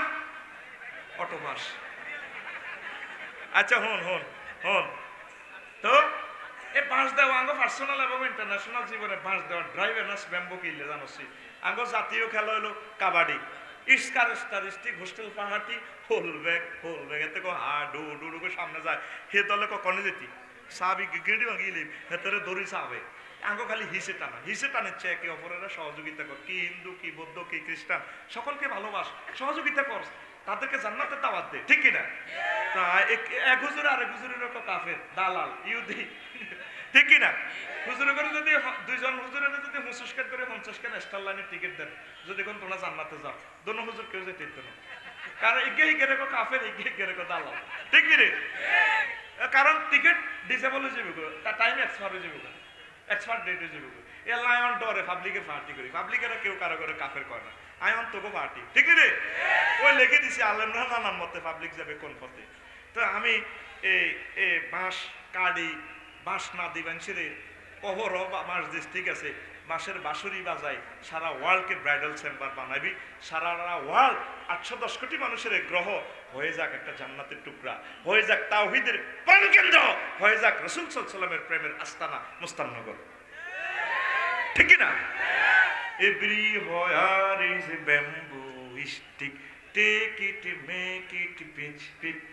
অটো বাঁশ। আচ্ছা হন হন হন তো এই বাঁশ দেওয়া আঙ্গ পার্সোনাল এবং ইন্টারন্যাশনাল জীবনে বাঁশ দেওয়া ড্রাইভার ব্যাম্বো কিনলে জানোছি। আঙ্গ জাতীয় খেলা হলো কাবাডি, ইস্কার স্টারিস্টিক হোস্টেল পাহাড়ি হোল ব্যাগ এতে হা ডু ডু ডু সামনে যায়, হে দলে কখনো যেতি সাবি গেড়ি ভাঙিলি হেতরে দড়ি চাবে। আঙ্গ খালি হিসে টানেছে একে অপরের সহযোগিতা কর। কি হিন্দু কি বৌদ্ধ কি খ্রিস্টান সকলকে ভালোবাস, সহযোগিতা কর, তাদেরকে জান্নাতের দাওয়াত দে, ঠিক কিনা? তা এক হুজুর আরেক হুজুরের কাফের দালাল ইহুদি, ঠিক কিনা? হুজুরে করে যদি দুইজন হুজুরের যদি মুসুস্কার করে 50 খান স্টার লাইনের টিকিট দেন, যদি কোন তোমরা জান্নাতে যাও, দোনো হুজুর কেউ যেতে দিত না। কারণ ইগে রেখো কাফের, ইগে রেখো দালাল, ঠিক কিরে? কারণ টিকিট ডিসেবল হয়ে যাবে, তার টাইম এক্সপায়ার হয়ে যাবে, এক্সপায়ার ডেট হয়ে যাবে। এ লায়ন ডরে পাবলিকের পার্টি করি, পাবলিকেরা কেউ কারো করে কাফের করে না, আয়ন তোকে পার্টি, ঠিক রে? ওই লিখে দিছি আলেমরা নানান মতে পাবলিক যাবে কোন পথে। তো আমি এই বাঁশ কাড়ি, বাঁশ না দিবেন সেরে কবর বাঁশ দিস, ঠিক আছে, বাঁশের বাঁশুরি বাজাই, সারা ওয়ার্ল্ডকে ব্রাইডাল চেম্বার বানাবি, সারা ওয়ার্ল্ড 810 কোটি মানুষের গ্রহ হয়ে যাক একটা জান্নাতের টুকরা, হয়ে যাক তাওহীদের প্রাণকেন্দ্র, হয়ে যাক রাসূল সাল্লাল্লাহু আলাইহি ওয়াসাল্লামের প্রেমের আস্তানা মুস্তাননগর, ঠিক না? Every wire is a bamboo stick, take it, make it, pitch, pitch,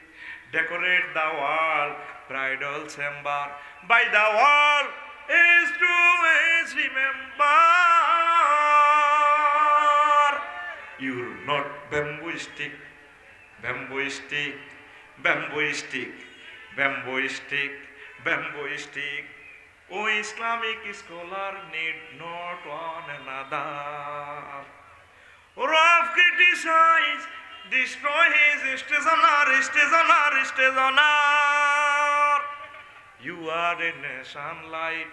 decorate the wall, bridal chamber, by the wall is to always remember, you're not bamboo stick, bamboo stick, bamboo stick, bamboo stick, bamboo stick. Oh, Islamic scholar need not one another. Rough criticize, destroy his honor. You are a nation light,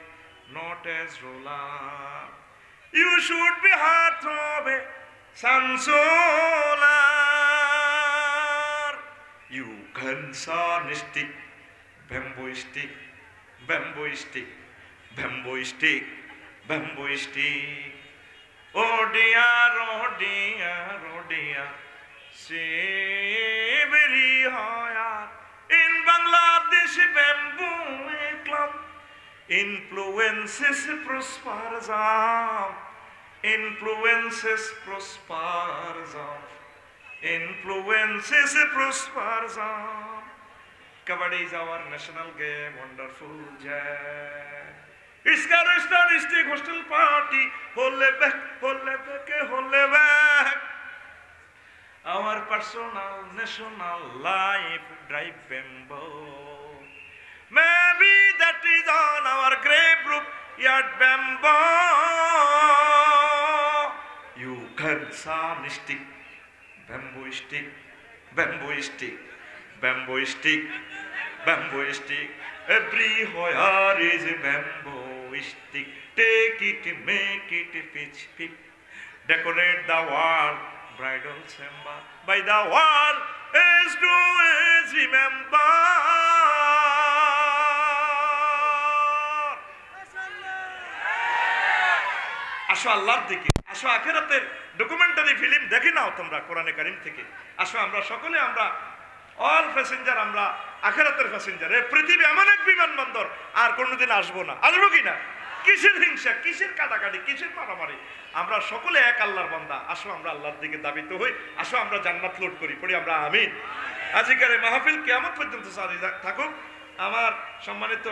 not as ruler. You should be heart of a consoler. You concern stick, bamboo stick, bamboo stick, bamboo stick, bamboo stick. Oh dear, oh dear, oh dear. Severi hoyar. In Bangladesh, bamboo club influences prosperism. Influences prosperism. Influences prosperism. Kabaddi is our national game, wonderful jam. It's got a statistic hostel party, hold back, hold back. Our personal, national life drive bamboo. Maybe that is on our grave roof, yard bamboo. You can sun stick, bamboo stick, bamboo stick. Bamboo stick, bamboo stick, everywhere is a bamboo stick. Take it, make it, pitch, pitch, decorate the wall, bridal chamber. By the wall, as to as remember. আসো আল্লাহর দিকে, আসো আখিরাতের documentary film দেখে নাও তোমরা কোরআনে কারীম থেকে। আসো আমরা সকলে, আমরা অল প্যাসেঞ্জার, আমরা আখিরাতের প্যাসেঞ্জার। এই পৃথিবী এমন এক বিমানবন্দর, আর কোনোদিন আসবো না। আসবো কিনা? কিসের হিংসা, কিসের কাটাকাটি, কিসের মারামারি? আমরা সকলে এক আল্লাহর বান্দা। আসো আমরা আল্লাহর দিকে দাবিত হই, আসো আমরা জান্নাত লুট করি, পড়ি আমরা আমিন। আজকের এই মাহফিল কিয়ামত পর্যন্ত জারি থাকুক। আমার সম্মানিত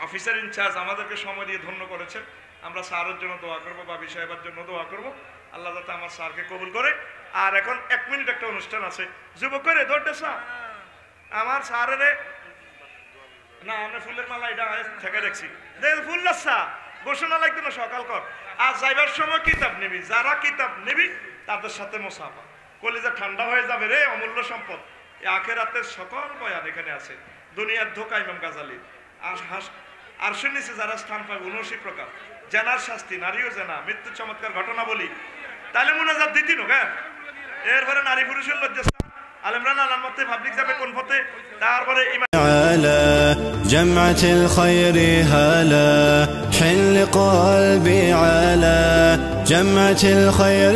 অফিসার ইনচার্জ আমাদেরকে সময় দিয়ে ধন্য করেছেন। আমরা স্যারের জন্য দোয়া করবো, বাবি সাহেবের জন্য দোয়া করবো, আল্লাহ যাতে আমার স্যারকে কবুল করে। আর এখন 1 মিনিট একটা অনুষ্ঠান আছে, যুবক করে দৌড়তে স্যার আমার স্যারের না, আমরা ফুলের মালা এটা থেকে দেখছি, ফুল লাসা ঘোষণা লাগতো না, সকাল কর। আর যাইবার সময় কিতাব নিবি, যারা কিতাব নিবি তাদের সাথে মোসাফা, কলিজা ঠান্ডা হয়ে যাবে রে, অমূল্য সম্পদ। এই আখিরাতের সকল বয়ান এখানে আছে। দুনিয়ার ধোঁকা ইমাম গাজালি। আরশের নিচে যারা স্থান পায় 79 প্রকার, জেনার শাস্তি, নারীও জেনা, মৃত্যু চমৎকার ঘটনা বলি, তাহলে মুনাজাত দিতি নো হ্যাঁ। এরপরে নারী পুরুষের লজ্জাস্থান, আলেমরান আলার মতে পাবলিক যাবে কোন পথে, তারপরে على جمعة الخير هلا حل قلبي على جمعة الخير